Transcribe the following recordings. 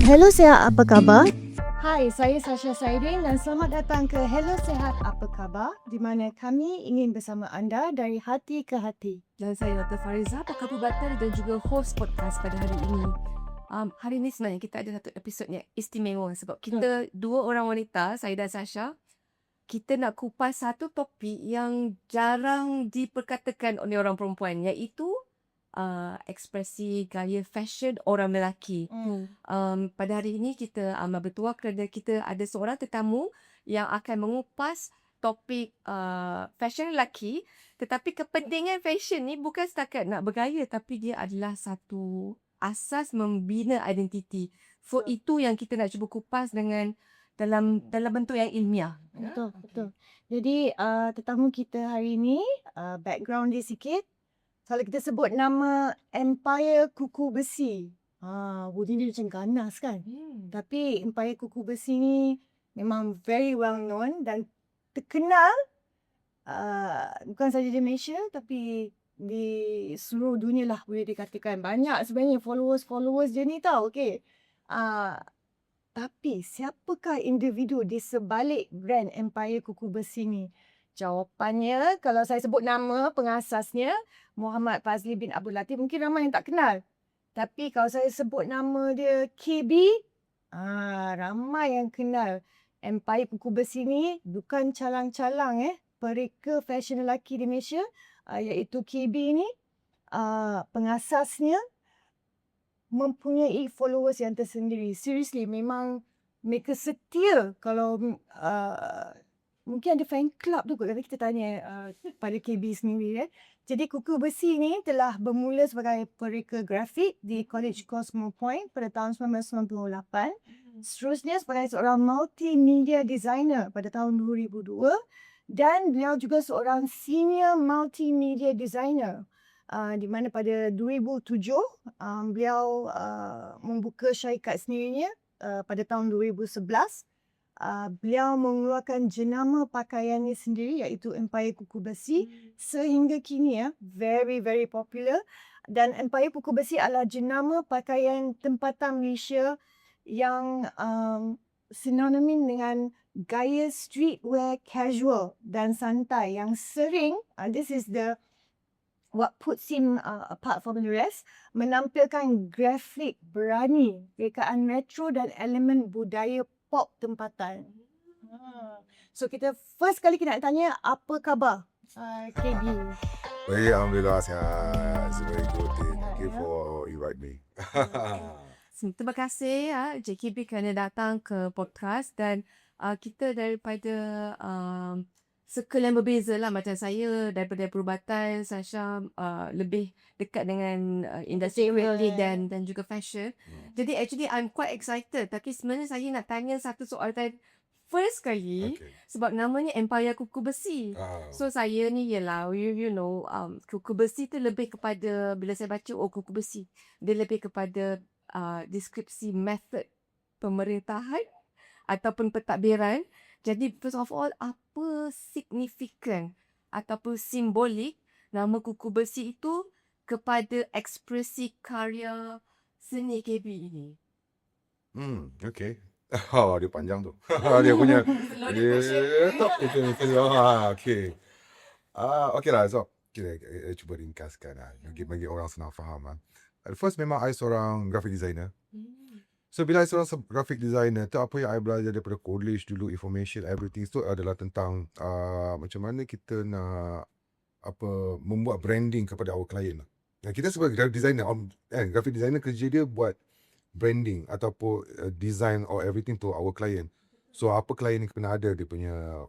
Hello Sehat, apa khabar? Hai, saya Sasha Saidin dan selamat datang ke Hello Sehat, apa khabar? Di mana kami ingin bersama anda dari hati ke hati. Dan saya Dr. Fariza, pakar perubatan dan juga host podcast pada hari ini. Hari ini sebenarnya kita ada satu episod yang istimewa sebab kita dua orang wanita, saya dan Sasha, kita nak kupas satu topik yang jarang diperkatakan oleh orang perempuan, iaitu ekspresi gaya fashion orang lelaki. Pada hari ini kita bertuah kerana kita ada seorang tetamu yang akan mengupas topik fashion lelaki, tetapi kepentingan fashion ni bukan setakat nak bergaya, tapi dia adalah satu asas membina identiti. So itu yang kita nak cuba kupas dengan dalam bentuk yang ilmiah. Betul. Jadi tetamu kita hari ini, background dia sikit. Kalau kita sebut nama Empire Kuku Besi, bunyi dia macam ganas kan? Tapi Empire Kuku Besi ni memang very well known dan terkenal bukan saja di Malaysia tapi di seluruh dunia lah boleh dikatakan. Banyak sebenarnya followers dia ni tau. Okay. Tapi siapakah individu di sebalik brand Empire Kuku Besi ni? Jawapannya, kalau saya sebut nama pengasasnya, Muhammad Fazli bin Abdul Latif, mungkin ramai yang tak kenal. Tapi kalau saya sebut nama dia KB, ramai yang kenal. Empire Kuku Besi ni bukan calang-calang pereka fashion lelaki di Malaysia, iaitu KB ni. Pengasasnya mempunyai followers yang tersendiri. Seriously, memang mereka setia kalau mungkin ada fan club tu kot. Nanti kita tanya pada KB sendiri. Jadi Kuku Besi ni telah bermula sebagai pereka grafik di College Cosmo Point pada tahun 1998. Seterusnya sebagai seorang multimedia designer pada tahun 2002. Dan beliau juga seorang senior multimedia designer. Di mana pada 2007 beliau membuka syarikat sendirinya pada tahun 2011. Beliau mengeluarkan jenama pakaiannya sendiri iaitu Empire Kuku Besi sehingga kini very very popular. Dan Empire Kuku Besi adalah jenama pakaian tempatan Malaysia yang sinonim dengan gaya streetwear casual dan santai yang sering this is the what puts him apart from the rest, menampilkan grafik berani, rekaan retro dan elemen budaya pop tempatan. So kita first kali kita nak tanya apa khabar KB? Baik, Alhamdulillah sihat. It's very good. Thank you for invite me. Terima kasih JKB kerana datang ke podcast dan kita daripada circle yang berbeza lah. Macam saya daripada perubatan, Sasha lebih dekat dengan industri reality dan juga fashion. Jadi actually I'm quite excited. Tapi sebenarnya saya nak tanya satu soalan first kali sebab namanya Empire Kuku Besi. So saya ni ialah you know Kuku Besi tu lebih kepada bila saya baca Kuku Besi dia lebih kepada deskripsi method pemerintahan ataupun pentadbiran. Jadi first of all, apa signifikan ataupun simbolik nama Kuku Besi itu kepada ekspresi karya seni KB ini? Okay. Dia panjang tu. Dia punya. Okay. Okay lah. So, kita cuba ringkaskan lah. Bagi orang senang faham. First memang I seorang graphic designer. So bila I seorang graphic designer tu, apa yang I belajar daripada college dulu, information, everything tu adalah tentang macam mana kita nak membuat branding kepada our client. Kita sebagai graphic designer, graphic designer kerja dia buat branding ataupun design or everything to our client. So apa client ni kena ada dia punya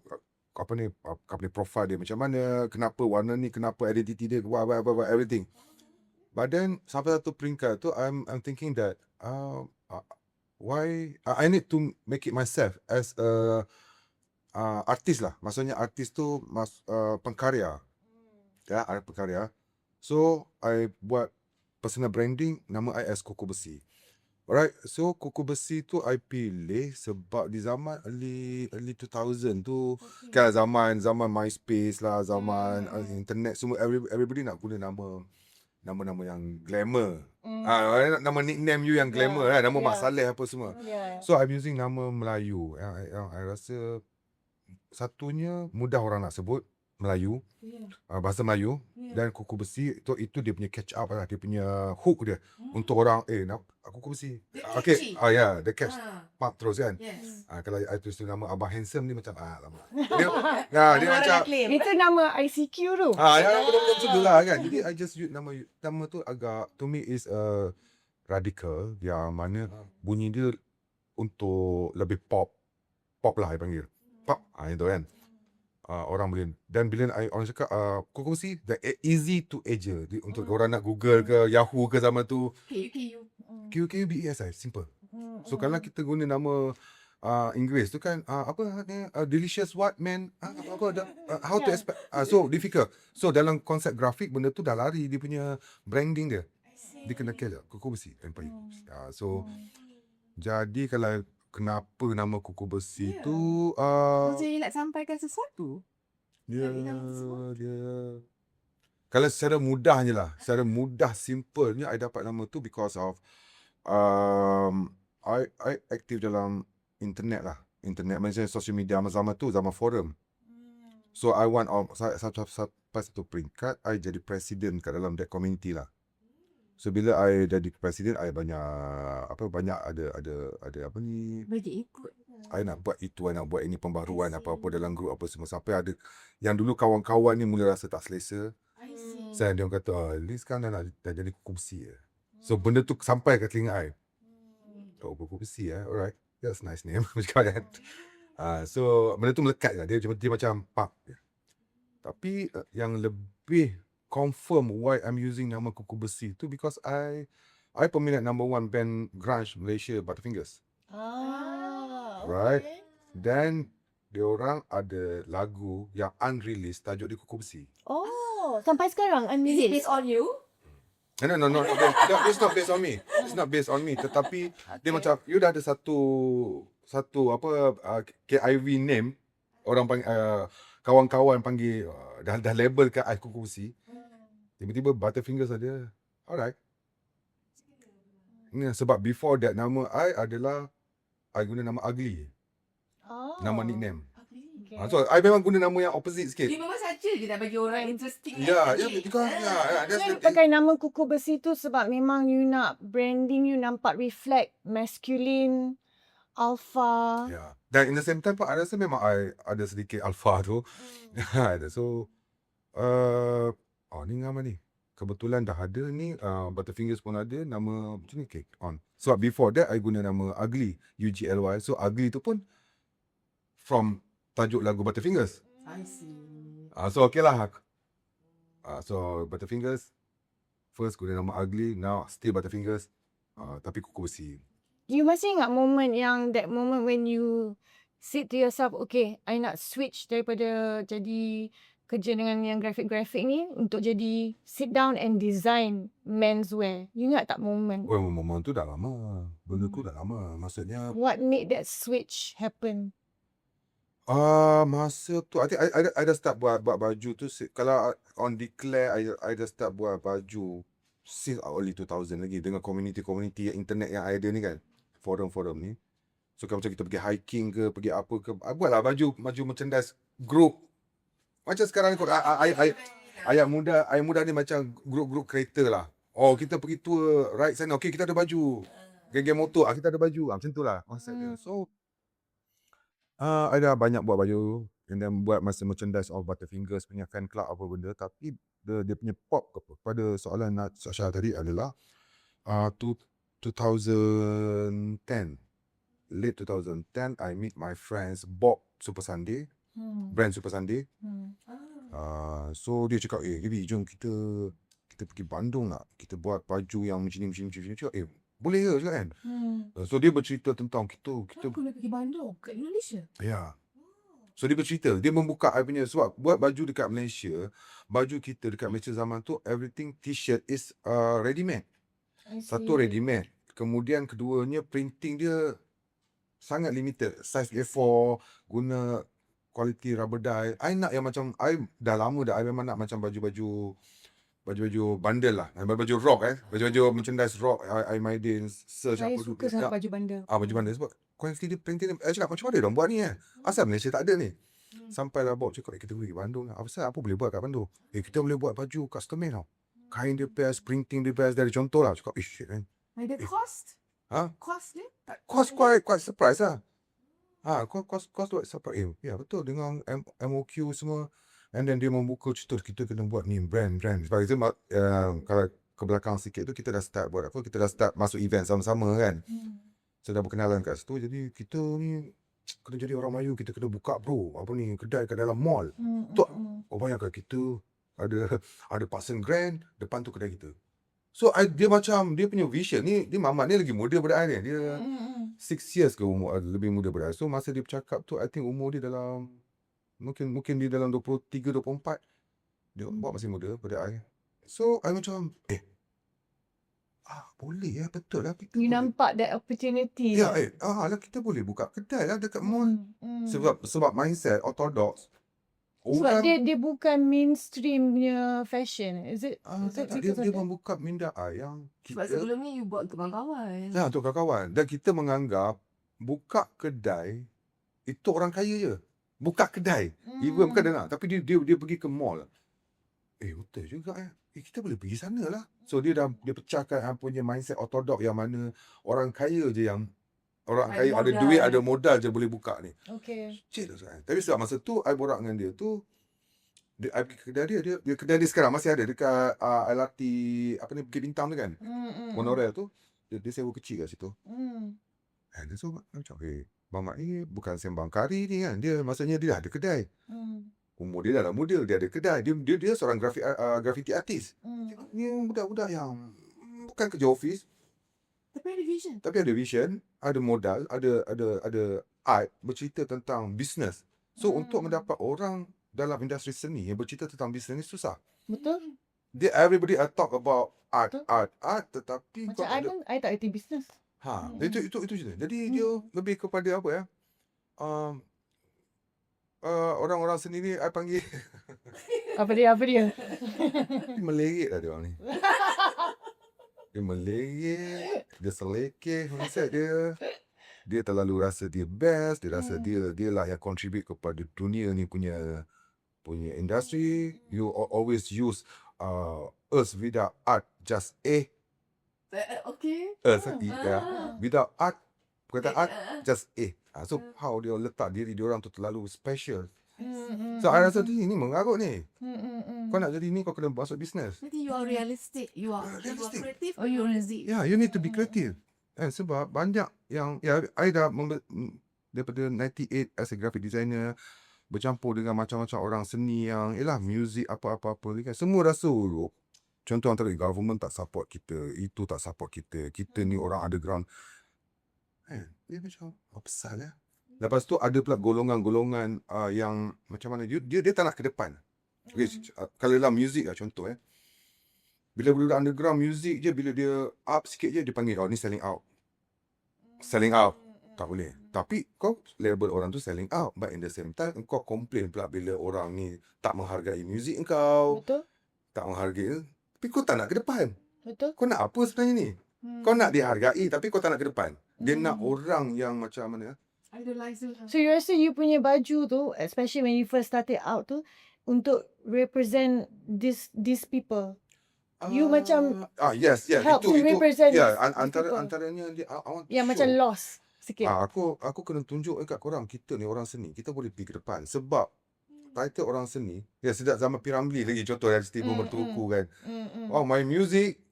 company profile dia macam mana, kenapa warna ni, kenapa identity dia, what, everything. But then sampai satu peringkat tu I'm thinking that why I need to make it myself as a artist lah. Maksudnya artis tu pengkarya. Pengkarya. So I buat personal branding, nama I as Kuku Besi. Alright, so Kuku Besi tu I pilih sebab di zaman early 2000 tu kan zaman MySpace lah, zaman internet semua, everybody nak guna nama nama-nama yang glamour. Hmm. Nama nickname you yang glamour Yeah, nama Mak yeah. Saleh apa semua. Yeah. So I'm using nama Melayu. Yang I rasa satunya mudah orang nak sebut, Melayu, bahasa Melayu, dan kuku besi itu dia punya catch up lah, dia punya hook dia untuk orang kuku besi. Dia Okay, catchy. dia catch mark terus kan. Yes. Kalau I tulis nama Abang Handsome ni macam lama. Dia macam Itu nama ICQ tu. yang betul-betul macam lah kan. Jadi I just use nama tu agak, to me is radical, yang mana bunyi dia untuk lebih pop lah I panggil. Pop, itu kan. Orang boleh, dan bila orang cakap kuku besi, easy to eja. Untuk orang nak Google ke Yahoo ke zaman tu, QQBES simple. So kalau kita guna nama Inggeris tu kan, apa ni, delicious what man, how to expect, so difficult. So dalam konsep grafik, benda tu dah lari dia punya branding dia. Dia kena kira kuku besi Empire. So jadi kalau kenapa nama kuku besi tu Jadi nak sampaikan sesuatu. dia kalau secara mudahnya lah, secara mudah simpelnya I dapat nama tu because of I aktif dalam internet lah. Internet macam social media zaman tu, zaman forum. So I want sampai satu peringkat I jadi presiden kat dalam that community lah. So bila I jadi presiden, I banyak ada apa ni, Bagi ikut. I nak buat itu, I nak buat ini, pembaruan apa-apa dalam grup apa semua, sampai ada yang dulu kawan-kawan ni mula rasa tak selesa. Saya dia orang kata, Liz sekarang dah jadi kuku besi . So benda tu sampai ke telinga I. Kuku besi alright, that's nice name. So benda tu melekat lah. Dia macam pak. Tapi yang lebih confirm why I'm using nama kuku besi tu because I peminat number 1 band grunge Malaysia, Butterfingers. Right. Then diorang ada lagu yang unreleased, tajuk dia Kuku Besi. Sampai sekarang Is it based on you? No, it's not based on me. It's not based on me. Tetapi dia macam, you dah ada satu KIV name, orang panggil, kawan-kawan panggil, dah label kat I Kuku Besi. Tiba-tiba Butterfingers ada. Alright. Sebab before that nama I adalah, I guna nama Ugly. Nama nickname. Okay. So I memang guna nama yang opposite sikit. Dia memang saja je nak bagi orang interesting. Because that's You the pakai nama kuku besi tu sebab memang you nak branding you nampak reflect masculine, alpha. Dan in the same time pun I rasa memang I ada sedikit alpha tu. So ni nama ni. Kebetulan dah ada ni, Butterfingers pun ada nama macam ni, okay, on. So before that I guna nama Ugly, UGLY. So Ugly tu pun from tajuk lagu Butterfingers. I see. So okay lah. So Butterfingers, first guna nama Ugly, now still Butterfingers, tapi kuku besi. You masih ingat that moment when you said to yourself, okay, I nak switch daripada jadi kerja dengan yang grafik-grafik ni untuk jadi sit down and design menswear. You ingat tak moment? Moment tu dah lama. Benda tu dah lama. Maksudnya What made that switch happen? masa tu I think I dah start buat baju tu. Kalau on declare I dah start buat baju since early 2000 lagi, dengan community internet yang ada ni kan, forum ni. So kalau macam kita pergi hiking ke, pergi apa ke, I buatlah baju merchandise group. Macam sekarang ni ayat muda ni macam grup kereta lah. Kita pergi tour ride sana, okay, kita ada baju. Geng-geng motor, kita ada baju. Macam tu lah konsep dia. So I dah banyak buat baju, and then buat masa merchandise of Butterfingers punya fan club apa benda. Tapi dia punya pop pada soalan Sasha tadi adalah 2010, late 2010, I meet my friends Bob Super Sunday, brand Super Sunday. So dia cakap, Gibi, jom kita pergi Bandung lah, kita buat baju yang macam ni. Boleh ke cakap kan? So dia bercerita tentang kita Kenapa nak pergi Bandung? Kat Indonesia? So dia bercerita, dia membuka I punya, sebab buat baju dekat Malaysia, baju kita dekat Malaysia zaman tu, everything t-shirt is ready made. Satu ready made. Kemudian keduanya printing dia sangat limited. Size A4, guna quality rubber dye. I nak yang macam, I dah lama dah, I memang nak macam baju baju-baju bundle lah. Baju-baju rock baju-baju merchandise rock. I Maiden search Saya apa suka sangat baju bandar. baju bandar sebab quality dia printing dia. Cakap macam mana dia orang buat ni asal Malaysia tak ada ni. Sampailah bawa cakap kita pergi Bandung lah. Apa boleh buat kat Bandung? Kita boleh buat baju custom made tau. Kain dia best, printing dia best. Dari contoh lah cakap shit man. Ada cost? Ha? Cost dia? Cost quite surprise lah. Cost quite surprise. Ya betul dengan MOQ semua. And then dia membuka cerita kita kena buat ni brand. Sebab itu kalau ke belakang sikit tu kita dah start buat apa? Kita dah start masuk event sama-sama kan. So dah berkenalan kat situ. Jadi kita ni kena jadi orang Melayu. Kita kena buka bro. Apa ni? Kedai kat dalam mall. Bayangkan kita ada Parson Grand. Depan tu kedai kita. So dia macam dia punya vision ni. Dia Mamat ni lagi muda daripada I ni. Dia 6 years ke umur. Lebih muda daripada I. So masa dia bercakap tu I think umur dia dalam mungkin dia dalam 23, 24. Dia buat masih muda daripada I. So I macam boleh betul lah. Kita You boleh. nampak that opportunity. Ya, lah kita boleh buka kedai lah dekat mall. Sebab mindset orthodox. Sebab dia bukan mainstream punya fashion. Is it? Dia membuka minda yang Sebab kita sebelum ni you buat untuk kawan-kawan. untuk kawan-kawan. Dan kita menganggap buka kedai itu orang kaya je. Buka kedai. Even bukan dengar. Tapi dia pergi ke mall. Betul juga kita boleh pergi sana lah. So dia pecahkan punya mindset ortodok yang mana orang kaya je yang orang kaya ada duit, ada modal je boleh buka ni. Okay. Cik lah. Tapi sebab masa tu I borak dengan dia tu, I pergi ke kedai dia kedai dia sekarang masih ada dekat LRT apa ni Bukit Bintang tu kan. Monorail tu dia sewa kecil kat situ. Dan so macam Mamat ni bukan sembang kari ni kan. Dia maksudnya dia dah ada kedai. Umur dia dah muda, dia ada kedai. Dia seorang graffiti artist. Ni budak-budak yang bukan kerja office. Tapi ada vision, ada modal, ada art bercerita tentang business. So untuk mendapat orang dalam industri seni yang bercerita tentang business ni susah. Betul. Everybody talk about art, tetapi Macam I tak erti business. Itu je. Jadi dia lebih kepada apa ya? Orang-orang seni ni I panggil Apa dia? melerik lah dia orang ni. Dia melerik, dia selekeh mindset dia. Dia terlalu rasa dia best, dia rasa dia lah yang contribute kepada dunia ni punya industri. You always use us without art just Okay. without art, perkataan art just so how dia letak diri dia orang tu terlalu special. So I rasa ni mengarut ni. Kau nak jadi ni kau kena masuk business. Nanti you are realistic. You are Realistic. creative or you are realistic. Yeah, you need to be creative. Sebab banyak yang I dah daripada 98 as a graphic designer bercampur dengan macam-macam orang seni yang music apa-apa kan. Semua rasa contoh antara government tak support kita, itu tak support kita ni orang underground. Dia macam apa pasal ya? Lepas tu ada pula golongan-golongan yang macam mana dia tak nak ke depan. Okay, kalau dalam music lah contoh bila budak underground music je, bila dia up sikit je dia panggil ni selling out. Tak boleh. Tapi kau label orang tu selling out, but in the same time kau complain pula bila orang ni tak menghargai music kau. Betul. Tak menghargai. Tapi kau tak nak ke depan. Betul. Kau nak apa sebenarnya ni? Kau nak dihargai tapi kau tak nak ke depan. Dia nak orang yang macam mana? So you rasa you punya baju tu, especially when you first started out tu, untuk represent these people. You macam yes, help itu to represent these antaranya dia I want to yang show. macam lost sikit. Aku kena tunjuk dekat korang, kita ni orang seni, kita boleh pergi ke depan sebab title orang seni, sejak zaman P. Ramlee lagi contoh dari Steve Mertuku kan. My music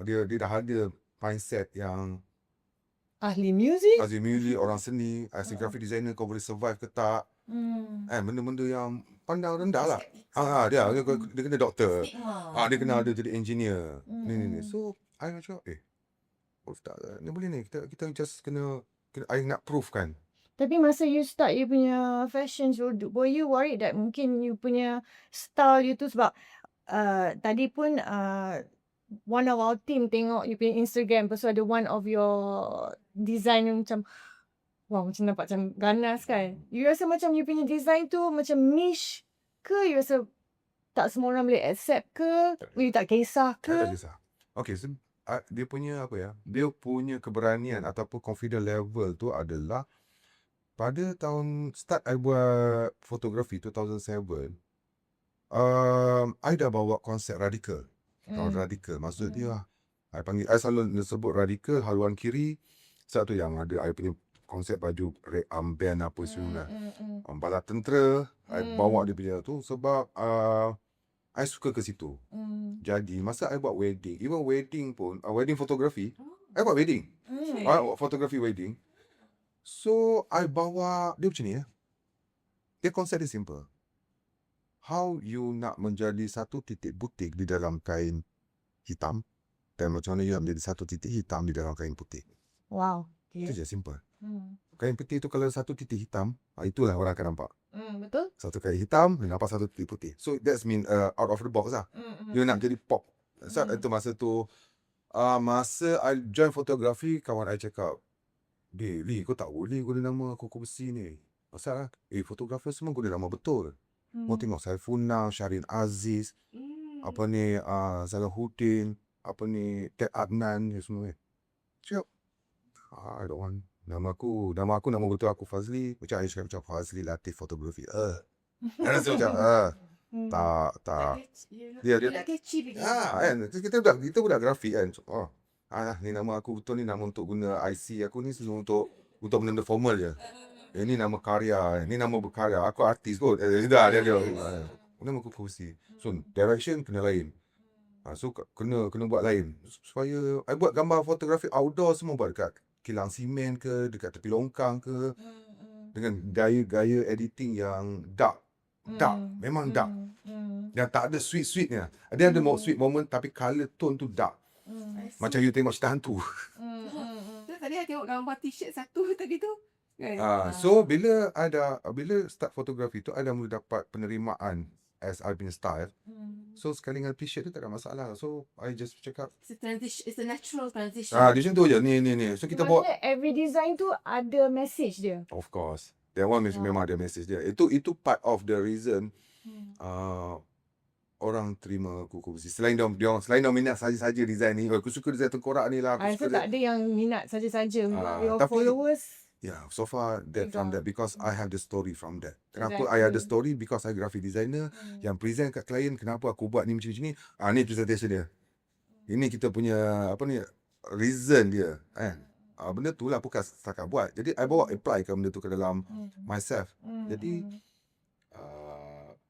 dia dah ada mindset yang Ahli music. orang seni, as a graphic designer kau boleh survive ke tak? Benda-benda yang pandang rendah lah. Dia kena doktor. Dia kena ada jadi engineer. Ni. So I macam ni boleh ni. Kita just kena I nak proof kan. Tapi masa you start you punya fashion show, were you worried that mungkin you punya style you tu sebab tadi pun one of our team tengok you punya Instagram, lepas tu ada one of your design macam macam nampak macam ganas kan. You rasa macam you punya design tu macam niche ke you rasa tak semua orang boleh accept ke? You tak kisah Tak ada ke? kisah. Okay, so, dia punya apa ya? Dia punya keberanian ataupun confident level tu adalah pada tahun start I buat fotografi 2007, I dah bawa konsep radikal. Tahun radikal. Maksud dia, I selalu sebut radikal, haluan kiri. Satu yang ada I punya konsep baju band apa semua. Bala tentera, I bawa dia punya tu sebab I suka ke situ. Jadi masa I buat wedding, even wedding pun, wedding fotografi, I buat wedding. I buat fotografi wedding. So I bawa dia macam ni ya. Dia konsep dia simple. How you nak menjadi satu titik butik di dalam kain hitam, dan macam mana you nak menjadi satu titik hitam di dalam kain putih. Wow. Itu je simple. Hmm. Kain putih tu kalau satu titik hitam, itulah orang akan nampak. Betul? Satu kain hitam, dia nampak satu titik putih. So that's mean out of the box lah. You nak jadi pop. So itu masa tu, masa I join fotografi, kawan I cakap, Lee, kau tak boleh guna nama Koko Besi ni. Pasal fotografer semua guna nama betul. Kau tengok Saifuna, Syarin Aziz, apa ni, Salahuddin, apa ni, Ted Adnan, ni semua. Cakap, I don't want. Nama aku nama betul aku Fazli. Macam I cakap macam Fazli Latif Fotografi. Rasa macam, tak. Dia catchy begitu. kan, kita budak grafik kan. So, ni nama aku betul, ni nama untuk guna IC aku ni semua untuk benda formal je. Ini nama karya, ni nama berkarya. Aku artis kot. Dah dia. Nama aku Fauzi. So direction kena lain. So kena buat lain. Supaya I buat gambar fotografi outdoor semua buat dekat kilang simen ke, dekat tepi longkang ke. Dengan gaya editing yang dark. Memang dark. Yang tak ada sweet-sweetnya. Dia ada sweet moment tapi color tone tu dark. Macam you tengok cerita hantu. Tadi I tengok gambar t-shirt satu tadi tu. So bila start fotografi tu, I dah mula dapat penerimaan as I punya style. So sekali dengan t-shirt tu tak ada masalah. So I just cakap, It's a natural transition. di situ je ni. So kita bawa, Maksudnya every design tu ada message dia. of course. That one memang ada message dia. Itu part of the reason orang terima Koko Besi. Selain dia minat saja-saja design ni. Aku suka design tengkorak ni lah. I rasa tak ada yang minat saja-saja. Your tapi- followers. Yeah, so far from that because I have the story from that. Kenapa Exactly. I ada story? Because I graphic designer yang present kat klien, kenapa aku buat ni macam ni. Ni presentation dia. Ini kita punya reason dia. Benda tu lah bukan setakat buat. Jadi I bawa apply ke benda tu ke dalam myself. Jadi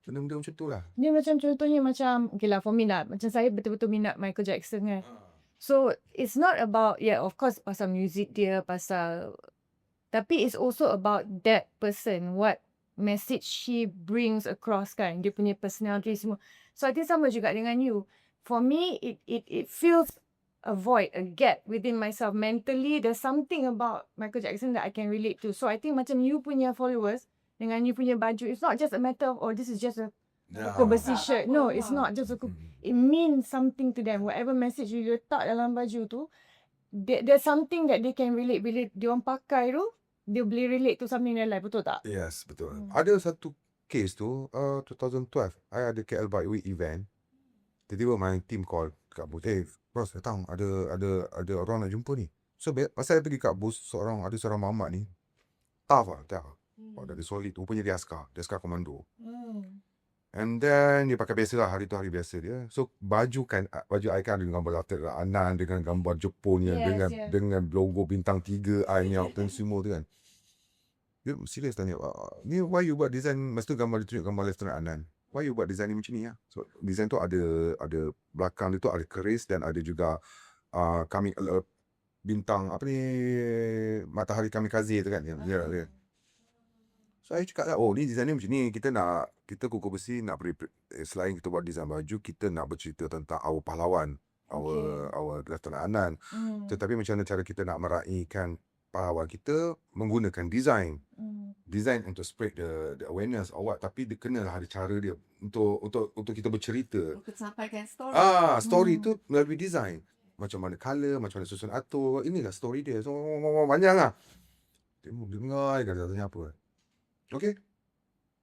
benda-benda macam tu lah. Dia macam contohnya macam, okay lah for me lah, macam saya betul-betul minat Michael Jackson kan. So it's not about, of course pasal music dia, tapi it's also about that person, what message she brings across kan, dia punya personality semua. So I think sama juga dengan you. For me, it feels a void, a gap within myself. Mentally, there's something about Michael Jackson that I can relate to. So I think macam you punya followers, dengan you punya baju, it's not just a matter of, this is just a Koko Besi shirt. No, it's not just a it means something to them. Whatever message you letak dalam baju tu, there's something that they can relate. Bila dia orang pakai tu, dia boleh relate to something in their life. Betul tak? Yes, betul. Ada satu case tu, 2012, I ada KL Bike Week event. Tiba-tiba my team call kat booth, bros, datang, ada orang nak jumpa ni. So pasal saya pergi kat booth, ada seorang mamat ni, tough. Dari solid, rupanya dia askar komando. And then dia pakai biasa lah, hari tu hari biasa dia. So baju I kan dengan gambar Latif Anan, dengan gambar Jepun dengan logo bintang 3 I ni dan semua tu kan. Dia serius tanya, ni why you buat design, masa tu gambar dia tunjuk gambar Lieutenant Anan. Why you buat design ni macam ni ya? So design tu ada belakang dia tu ada keris dan ada juga bintang apa ni, matahari kamikaze tu kan. Dia. So I cakap lah, ni design ni macam ni, kita Koko Besi nak selain kita buat design baju, kita nak bercerita tentang our pahlawan, our Lieutenant Anan. Tetapi macam mana cara kita nak meraihkan pahlawan kita menggunakan design. Design untuk spread the awareness or what, tapi dia kenalah ada cara dia untuk kita bercerita. Untuk sampaikan story. Story tu melalui design. Macam mana color, macam mana susun atur, inilah story dia. So banyak lah. Dia dengar, dia tanya apa. Okay.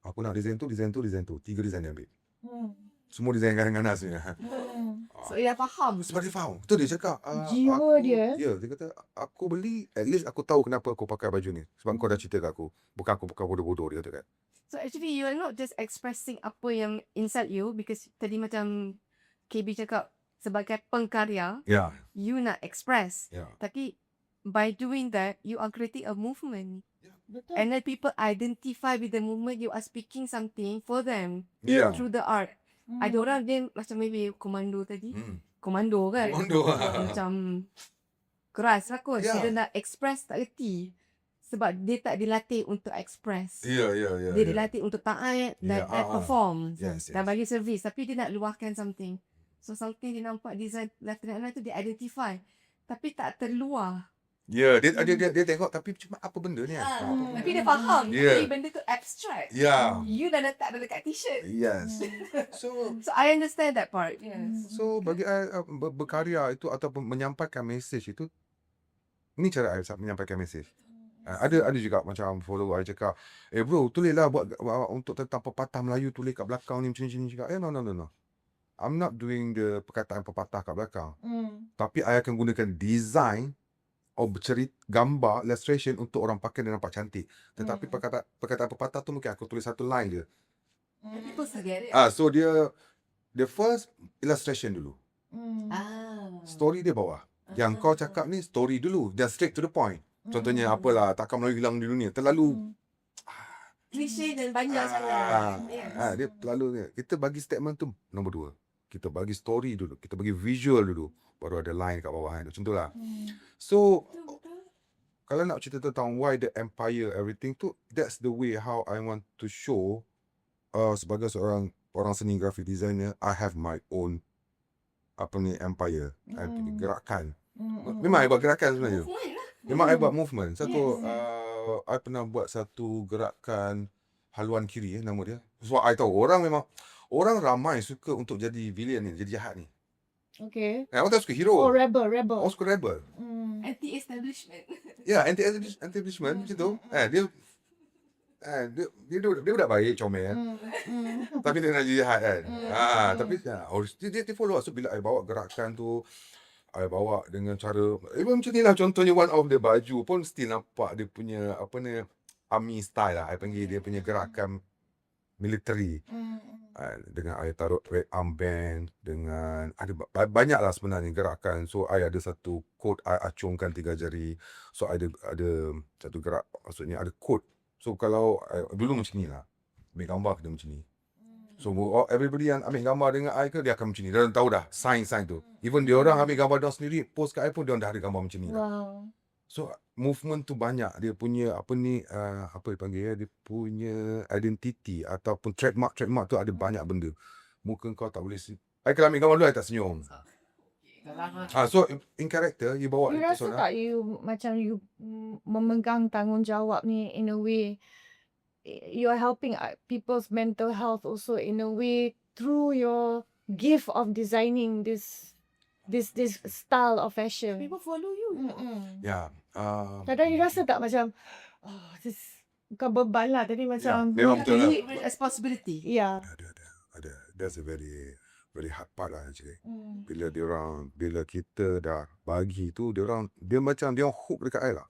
Aku nak design tu. 3 design dia ambil. semua design ganas sebenarnya. So, dia faham. Sebab dia faham. Betul dia cakap. Jiwa dia. Ya, dia kata, aku beli, at least aku tahu kenapa aku pakai baju ni. Sebab kau dah cerita kat aku. Bukan aku pakai bodoh-bodoh, dia kata kan. So, actually, you are not just expressing apa yang inside you because tadi macam KB cakap, sebagai pengkarya, Ya, you nak express. ya. Tapi, by doing that, you are creating a movement. Betul. And then people identify with the movement, you are speaking something for them Ya. through the art. Ada orang dia macam maybe komando tadi. Komando kan? Komando. Macam keras lah kot. Ya. Dia nak express tak reti. Sebab dia tak dilatih untuk express. Ya. Dia dilatih untuk taat dan perform. Yes, Dan yes. bagi servis. Tapi dia nak luahkan something. So something dia nampak design Lieutenant Alan tu dia identify. Tapi tak terluar. Ya, dia tengok tapi cuma apa benda ni? Tapi dia faham. Yeah. Tapi benda tu abstract. Ya. You dah letak dah dekat t-shirt. Yes. So I understand that part. Yes. So bagi I berkarya itu ataupun menyampaikan mesej itu, ni cara I menyampaikan mesej. Ada juga macam follower I cakap, bro tulislah buat untuk tentang pepatah Melayu, tulis kat belakang ni macam ni cakap. No. I'm not doing the perkataan pepatah kat belakang. Tapi I akan gunakan design gambar, illustration untuk orang pakai dan nampak cantik. Tetapi perkataan pepatah tu mungkin aku tulis satu line je. People forget it. So dia first illustration dulu. Story dia bawah. Yang kau cakap ni story dulu. Then straight to the point. Contohnya apalah, takkan Melayu hilang di dunia. Terlalu Klise dan banyak sangat. Yes. dia terlalu ni. Kita bagi statement tu nombor 2. Kita bagi story dulu. Kita bagi visual dulu. Baru ada line kat bawah. Macam tu lah. So, kalau nak cerita tentang why the empire, everything tu, that's the way how I want to show sebagai seorang orang seni graphic designer, I have my own empire. I punya gerakan. Memang I buat gerakan sebenarnya. Memang I buat movement. I pernah buat satu gerakan haluan kiri nama dia. Sebab I tahu orang ramai suka untuk jadi villain ni, jadi jahat ni. Okay. Orang tak suka hero. Rebel. Orang suka rebel. Anti-establishment. Ya, anti-establishment macam tu. Dia budak baik, comel. Tapi dia nak jadi jahat kan. Tapi dia follow. So bila I bawa gerakan tu, I bawa dengan cara macam ni lah, contohnya one of the baju pun still nampak dia punya army style lah. I panggil dia punya gerakan military. Dengan I taruh red armband, dengan ada banyak lah sebenarnya gerakan. So I ada satu code, I acungkan 3 jari. So ada satu gerak, maksudnya ada code. So kalau dulu macam ni lah, ambil gambar kena macam ni. So everybody yang ambil gambar dengan I ke, dia akan macam ni. Dia tahu dah sign tu. Even dia orang ambil gambar dia sendiri, post kat I pun dia dah ada gambar macam ni. Wow. So movement tu banyak. Dia punya apa dia panggil dia punya identity ataupun trademark tu ada banyak benda. Muka kau tak boleh I kalau ambil gambar dulu I tak senyum. So in character you bawa You rasa tak you macam you memegang tanggungjawab ni in a way you are helping people's mental health also in a way through your gift of designing this style of fashion. People follow you. Ya. Kadang you rasa tak macam this bukan beban lah tadi macam memang betul lah. Responsibility. Yeah. Ada. That's a very hard part lah actually. Bila kita dah bagi tu, dia macam dia hook dekat I lah.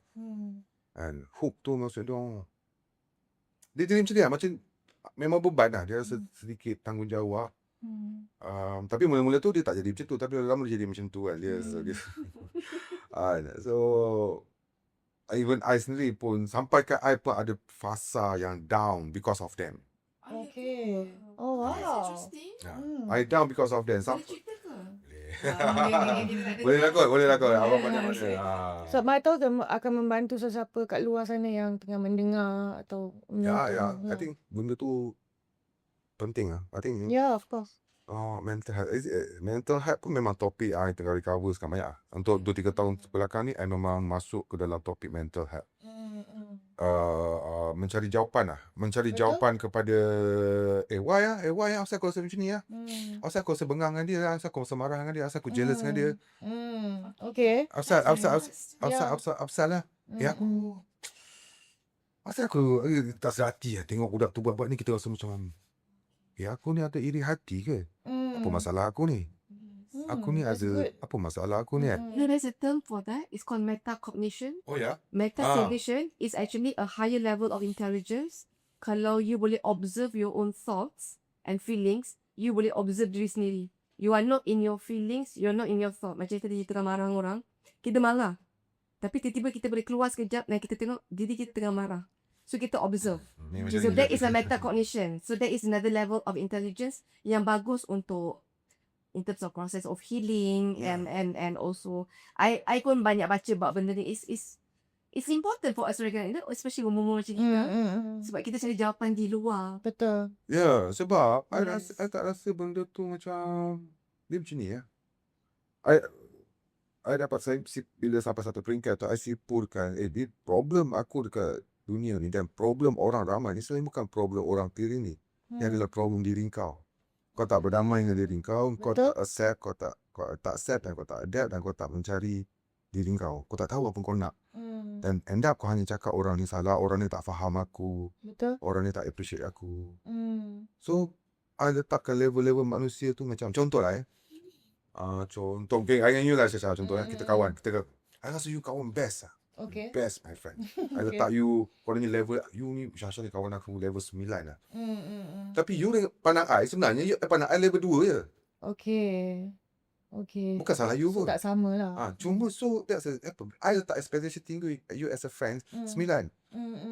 And hook tu maksud dia jadi macam ni lah, macam memang beban lah. Dia rasa sedikit tanggungjawab. Tapi mula-mula tu dia tak jadi macam tu, tapi lama dia jadi macam tu kan. Dia so even I sendiri pun sampai ke I pun ada fasa yang down because of them. Okay. Oh wow. That's interesting. I down because of them. Boleh cerita ke? Boleh lah kot. Abang mana-mana. So, I tahu akan membantu sesiapa kat luar sana yang tengah mendengar atau Ya. I think benda tu penting lah. I think Yeah, of course. mental health. Mental health pun memang topik I tengah recover sekarang banyak. Untuk 2-3 tahun belakang ni, I memang masuk ke dalam topik mental health. Mencari jawapan lah. Jawapan kepada why asal aku rasa macam ni lah. Asal aku rasa bengang dengan dia, asal aku rasa marah dengan dia, asal aku jealous dengan dia. Okay. Asal lah. Asal aku tak sedar hati lah tengok budak tu buat ni, kita rasa macam aku ni ada iri hati ke? Apa masalah aku ni? Aku ni that's ada good. apa masalah aku ni kan? No, there's a term for that. It's called metacognition. Oh ya? Metacognition is actually a higher level of intelligence. Kalau you boleh observe your own thoughts and feelings, you boleh observe diri sendiri. You are not in your feelings, you're not in your thought. Macam tadi kita tengah marah dengan orang, kita marah. Tapi tiba-tiba kita boleh keluar sekejap dan kita tengok diri kita tengah marah. So kita observe. So that is a metacognition. So that is another level of intelligence yang bagus untuk in terms of process of healing and also I pun banyak baca bab benda ni. It's important for us to recognize, especially umur-umur macam kita. Sebab kita cari jawapan di luar. Betul. Ya, sebab Yes. I tak rasa benda tu macam dia macam ni ya. I dapat bila sampai satu peringkat tu I simpulkan dia problem aku dekat dunia ni dan problem orang ramai ni sebenarnya bukan problem orang kiri ni. Ini adalah problem diri kau. Kau tak berdamai dengan diri kau Betul. tak accept, kau tak accept dan kau tak adapt dan kau tak mencari diri kau. Kau tak tahu apa kau nak. Dan end up kau hanya cakap orang ni salah, orang ni tak faham aku, Betul. orang ni tak appreciate aku. So, I letakkan level-level manusia tu macam contoh lah contoh, okay, I dengan you lah secara contoh kita kawan, I rasa you kawan best lah. Okay. Best my friend. I Okay. letak you, kau ni level, you ni Syahsyah ni kawan aku level 9 lah. Tapi you pandang I sebenarnya, you pandang I level 2 je. Okay. Okay. Bukan salah you So pun. tak sama lah. Cuma so that's I letak expectation tinggi you as a friend 9.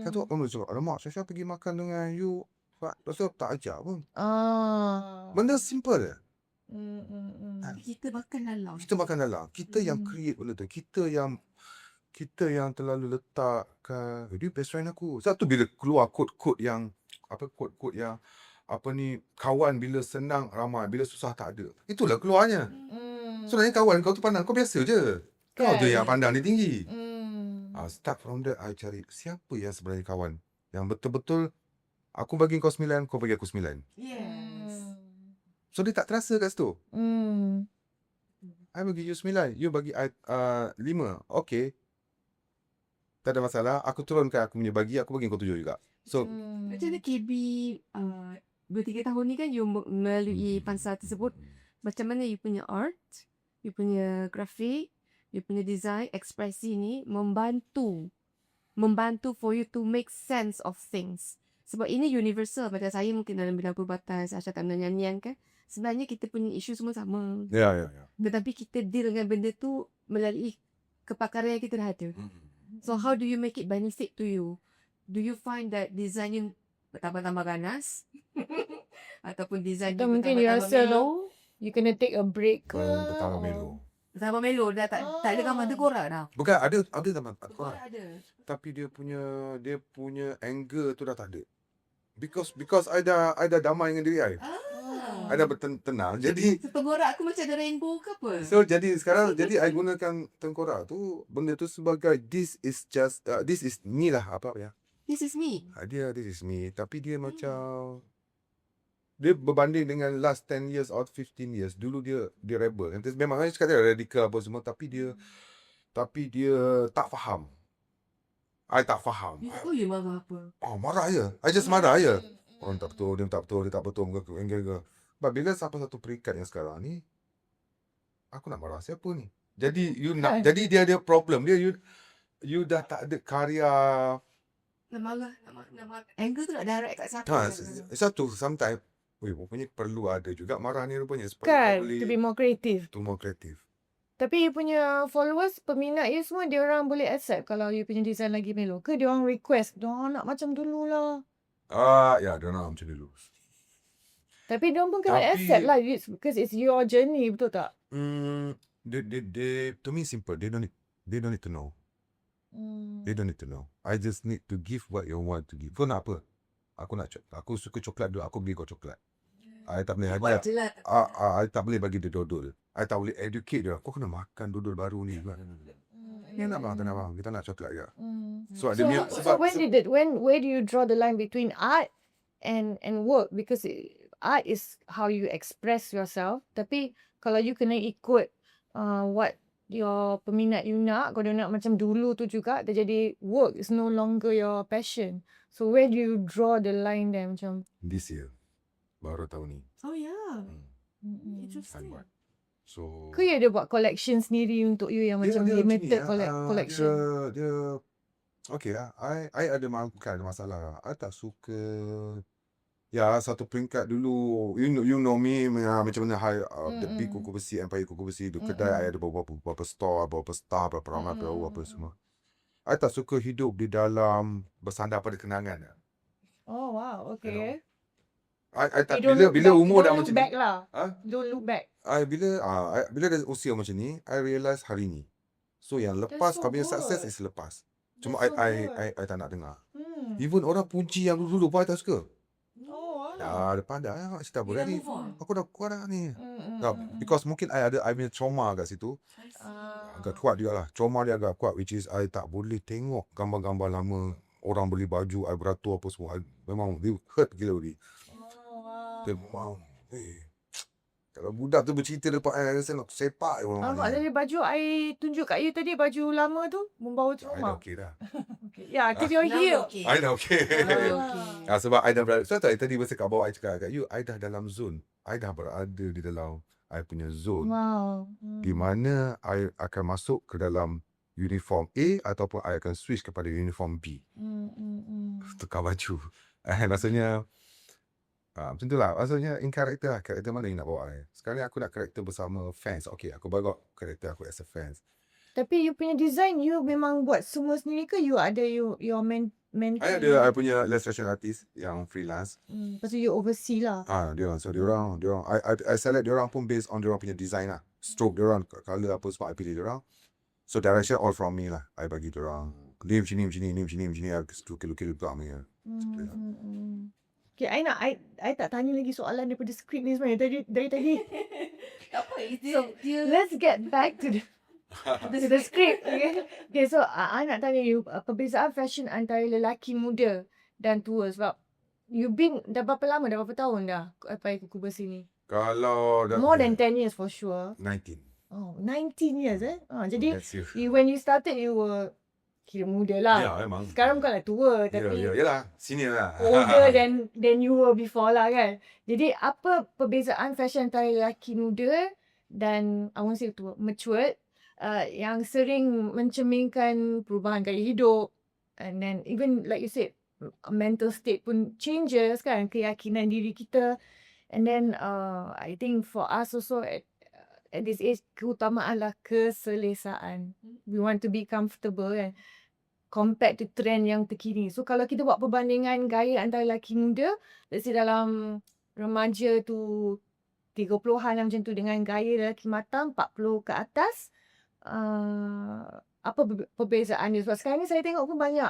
Kan tu aku cakap, alamak Syahsyah pergi makan dengan you, lepas tu tak ajak pun. Benda simple je. Tapi kita makan dalam. Kita makan dalam. Kita yang create benda tu. Kita yang terlalu letakkan dia best friend aku. Sebab tu bila keluar quote-quote yang quote-quote yang kawan bila senang ramai, bila susah tak ada. Itulah keluarnya. Sebenarnya kawan kau tu pandang kau biasa je. Kau je yang pandang dia tinggi. Start from there I cari siapa yang sebenarnya kawan yang betul-betul aku bagi kau 9, kau bagi aku 9. Yes. So dia tak terasa kat situ. I bagi you 9, you bagi I 5. Okay. Tak ada masalah. Aku turunkan aku punya bagi, aku bagi kau 7 juga. So, Macam mana KB 2-3 tahun ni kan you melalui Pansa tersebut, macam mana you punya art, you punya grafik, you punya design, ekspresi ni membantu for you to make sense of things. Sebab ini universal. Macam saya mungkin dalam bidang perubatan, saya tak bidang nyanyian kan. Sebenarnya kita punya isu semua sama. ya. Tetapi kita deal dengan benda tu melalui kepakaran yang kita dah ada. So how do you make it benefit to you? Do you find that design you bertambah-tambah ganas? Ataupun design Atau you mungkin you bertambah-tambah rasa melo? you kena take a break ke? Pertama melo. Bertambah melo dah tak ada gambar tengkorak dah. Bukan ada zaman Tengkorak ada. tapi dia punya angle tu dah tak ada. Because I dah damai dengan diri I. I dah bertenang. Jadi Tengkorak aku macam ada rainbow ke apa? so jadi sekarang I gunakan tengkorak tu benda tu sebagai this is me lah apa ya. This is me. This is me tapi dia macam dia berbanding dengan last 10 years or 15 years. Dulu dia rebel. Memang saya cakap dia radikal apa semua tapi dia tak faham. I tak faham. You tahu you marah apa? Marah je. I just marah je. Orang tak betul, dia tak betul. But bila sampai satu peringkat yang sekarang ni, aku nak marah siapa ni? Jadi jadi dia ada problem. You dah tak ada karya. Nak marah. Angle tu nak direct kat siapa? Satu sometimes rupanya perlu ada juga marah ni rupanya. Kan, to be more creative. To more creative. Tapi you punya followers, peminat you semua, dia orang boleh accept kalau you punya design lagi melo ke? Dia orang request, dia orang nak macam dulu lah. Ya, dia nak macam dulu. Tapi dia orang pun kena accept lah because it's your journey, betul tak? They to me simple. They don't need to know. They don't need to know. I just need to give what you want to give. Kau nak apa? Aku suka coklat dulu, aku beli kau coklat. I tak boleh Buat je lah. I tak boleh bagi dia dodol. I tak boleh educate dia. Kau kena makan dodol baru ni. Dia nak bang, kita nak coklat je. So where do you draw the line between art and work? Because art is how you express yourself. Tapi kalau you kena ikut what your peminat you nak, kalau dia nak macam dulu tu juga, dia jadi work is no longer your passion. So where do you draw the line there macam? This year. baru tahun ni. Oh ya. Mm-mm. I Interesting. buat. So Ke you ada buat collection sendiri untuk you yang macam limited collection? Dia okay lah. I ada bukan ada masalah lah. I tak suka satu peringkat dulu. You know me macam mana the big kuku besi, Empire kuku besi, the kedai I ada beberapa store, beberapa staff, berapa ramai apa semua. I tak suka hidup di dalam bersandar pada kenangan. Oh wow, okay. I tak You don't bila look umur back, dah don't macam look back ni. lah. Ha? Don't look back. Bila dah usia macam ni, I realise hari ni. So yang lepas so kau punya good. success is lepas. Cuma That's so I tak nak dengar. Hmm. Even orang puji yang dulu I tak suka. Oh wow. Depan dah cerita You dah berani. move on. Aku dah kuat dah ni. Mm-mm. Because mungkin I punya trauma kat situ. Agak kuat juga lah. Trauma dia agak kuat, which is I tak boleh tengok gambar-gambar lama. Orang beli baju, I beratur apa semua. Memang dia hurt gila ni. Oh wow. Dia memang kalau budak tu bercerita depan I rasa nak sepak orang Nampak ni. tadi baju I tunjuk kat you tadi, baju lama tu membawa I dah trauma. okay dah. Okay. Yeah, because you're Now here. okay. I dah okay. Now you're okay. Sebab I dah berada. So tadi masa kat bawah I cakap kat you, I dah dalam zone. I dah berada di dalam I punya zone. Wow. Di mana I akan masuk ke dalam uniform A ataupun I akan switch kepada uniform B. Tukar baju. Maksudnya macam tu lah. Maksudnya in karakter lah. Karakter mana yang nak bawa I. Sekarang ni aku nak karakter bersama fans. Okay, aku bawa karakter aku as a fans. Tapi you punya design, you memang buat semua sendiri ke? You ada your mentor? I punya illustration artist yang freelance. Lepas tu you oversee lah. Diorang. So diorang I select diorang pun based on diorang punya design lah. Stroke diorang, colour apa semua I pilih diorang. So direction all from me lah. I bagi diorang ni macam ni. I lukis belakang ni. Okay, I tak tanya lagi soalan daripada skrip ni sebenarnya. Dari tadi. Apa itu? So, let's get back to the script. Okay, so I nak tanya you, perbezaan fashion antara lelaki muda dan tua. Sebab you been dah berapa lama, dah berapa tahun dah pakai kuku besi ni? Kalau More than 10 years for sure. 19. Oh, 19 years jadi That's you. when you started, you were kira muda lah. Ya, memang. Sekarang bukanlah tua, tapi Yalah, senior lah. older than you were before lah kan. Jadi apa perbezaan fashion antara lelaki muda dan I won't say tua, matured, yang sering mencerminkan perubahan gaya hidup, and then even like you said, mental state pun changes kan, keyakinan diri kita. And then I think for us also at this age, keutamaan lah keselesaan. We want to be comfortable kan, compared to trend yang terkini. So kalau kita buat perbandingan gaya antara lelaki muda, let's say dalam remaja tu 30-an lah macam tu, dengan gaya lelaki matang 40 ke atas, apa perbezaan dia? Sebab sekarang ni saya tengok pun banyak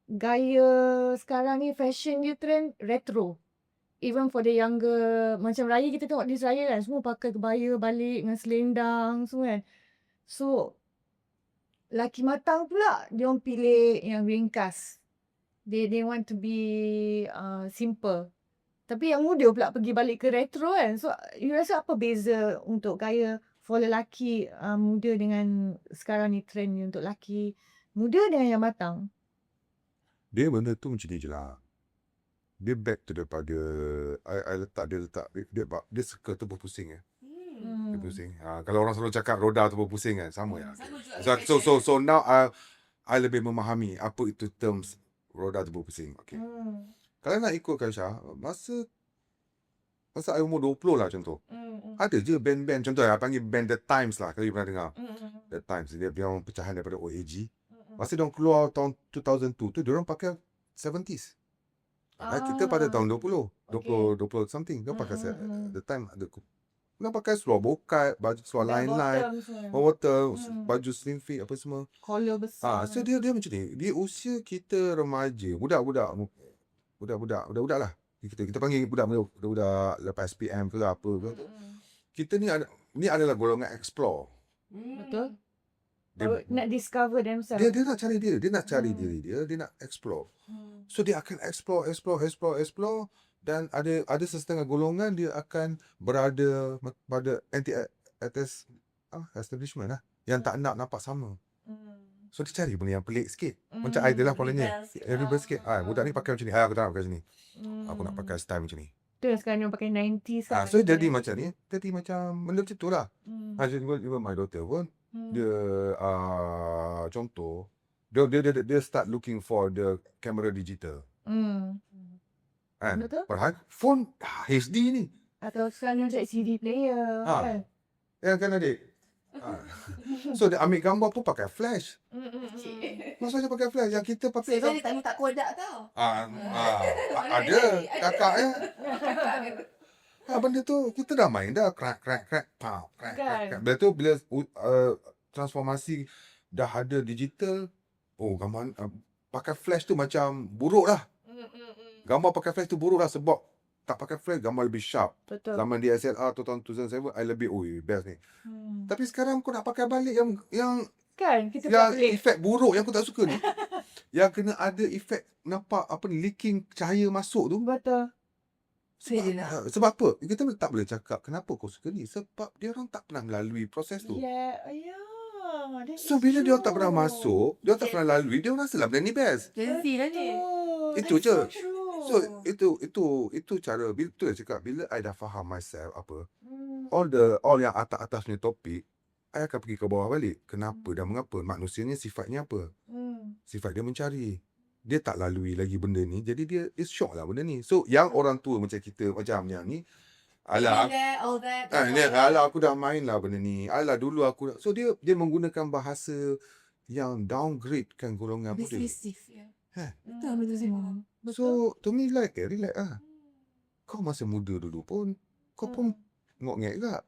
gaya sekarang ni, fashion dia trend retro. Even for the younger, macam raya kita tengok di raya kan, semua pakai kebaya balik dengan selendang semua kan. So lelaki matang pula dia orang pilih yang ringkas. They want to be simple. Tapi yang muda pula pergi balik ke retro kan. So you rasa apa beza untuk gaya for lelaki muda dengan sekarang ni trend ni untuk lelaki muda dengan yang matang? Dia benda tu macam ni je lah. Dia back to daripada I letak dia suka tu berpusing dia pusing. Kalau orang selalu cakap roda tu berpusing kan, sama ya. So now I lebih memahami apa itu terms roda tu berpusing. Okay. Kalau nak ikutkan Syah, masa I umur 20 lah macam tu. Ada je band-band, contoh I panggil band The Times lah, kalau you pernah dengar. The Times, dia orang pecahan daripada OAG. Masa diorang keluar tahun 2002 tu, diorang pakai 70s. Kita pada tahun 20 something. Diorang pakai The Time. Diorang pakai seluar bokat, baju seluar line-line, bottom, baju slim fit, apa semua. Collar besar. So dia macam ni. Dia usia kita remaja, budak-budak lah. Kita panggil budak-budak lepas SPM ke apa ke. Kita ni adalah golongan explore. Betul. Dia Nak discover themselves. dia nak cari diri, dia nak explore. So dia akan explore, dan ada sesetengah golongan dia akan berada pada establishment lah, yang tak nak nampak sama. So dia cari benda yang pelik sikit. Macam I adalah polanya. Rebel sikit. Budak ni pakai macam ni. Aku tak nak pakai macam ni. Aku nak pakai style macam ni. Tu yang sekarang yang pakai 90s kan. So jadi macam ni. Jadi macam benda macam tu lah. Jadi even my daughter pun dia contoh dia start looking for the camera digital. Kan? Betul. Padahal phone HD ni. Atau sekarang yang cari CD player kan. Ya kan adik? So dia ambil gambar pun pakai flash. Maksudnya pakai flash. Yang kita pakai Saya tak minta kodak tau. ada kakak ya. Benda tu kita dah main dah crack pow crack. Bila tu bila transformasi dah ada digital, gambar pakai flash tu macam buruk lah. Gambar pakai flash tu buruk lah sebab tak pakai flash gambar lebih sharp. Betul. Zaman DSLR tu tahun 2007 I lebih best ni. Tapi sekarang kau nak pakai balik yang Kan kita yang tak boleh. efek buruk yang aku tak suka ni. Yang kena ada efek nampak apa ni leaking cahaya masuk tu. Betul. Sebab apa? Kita tak boleh cakap kenapa kau suka ni. Sebab dia orang tak pernah melalui proses tu. So bila dia orang tak pernah masuk, dia orang tak pernah lalui, dia orang rasa lah benda ni best. Gen Z lah ni. Itu je. So itu cara bila tu dah cakap bila I dah faham myself apa. All yang atas-atas punya topik, I akan pergi ke bawah balik. Kenapa dan mengapa? Manusianya sifatnya apa? Sifat dia mencari. Dia tak lalui lagi benda ni. Jadi dia shock lah benda ni. So yang orang tua macam kita macam yang ni, alah aku dah main lah benda ni. Alah dulu aku dah. So dia menggunakan bahasa yang downgrade kan golongan muda. Dismissive. Betul. So to me like relax lah. Kau masa muda dulu pun kau pun ngok-ngek juga.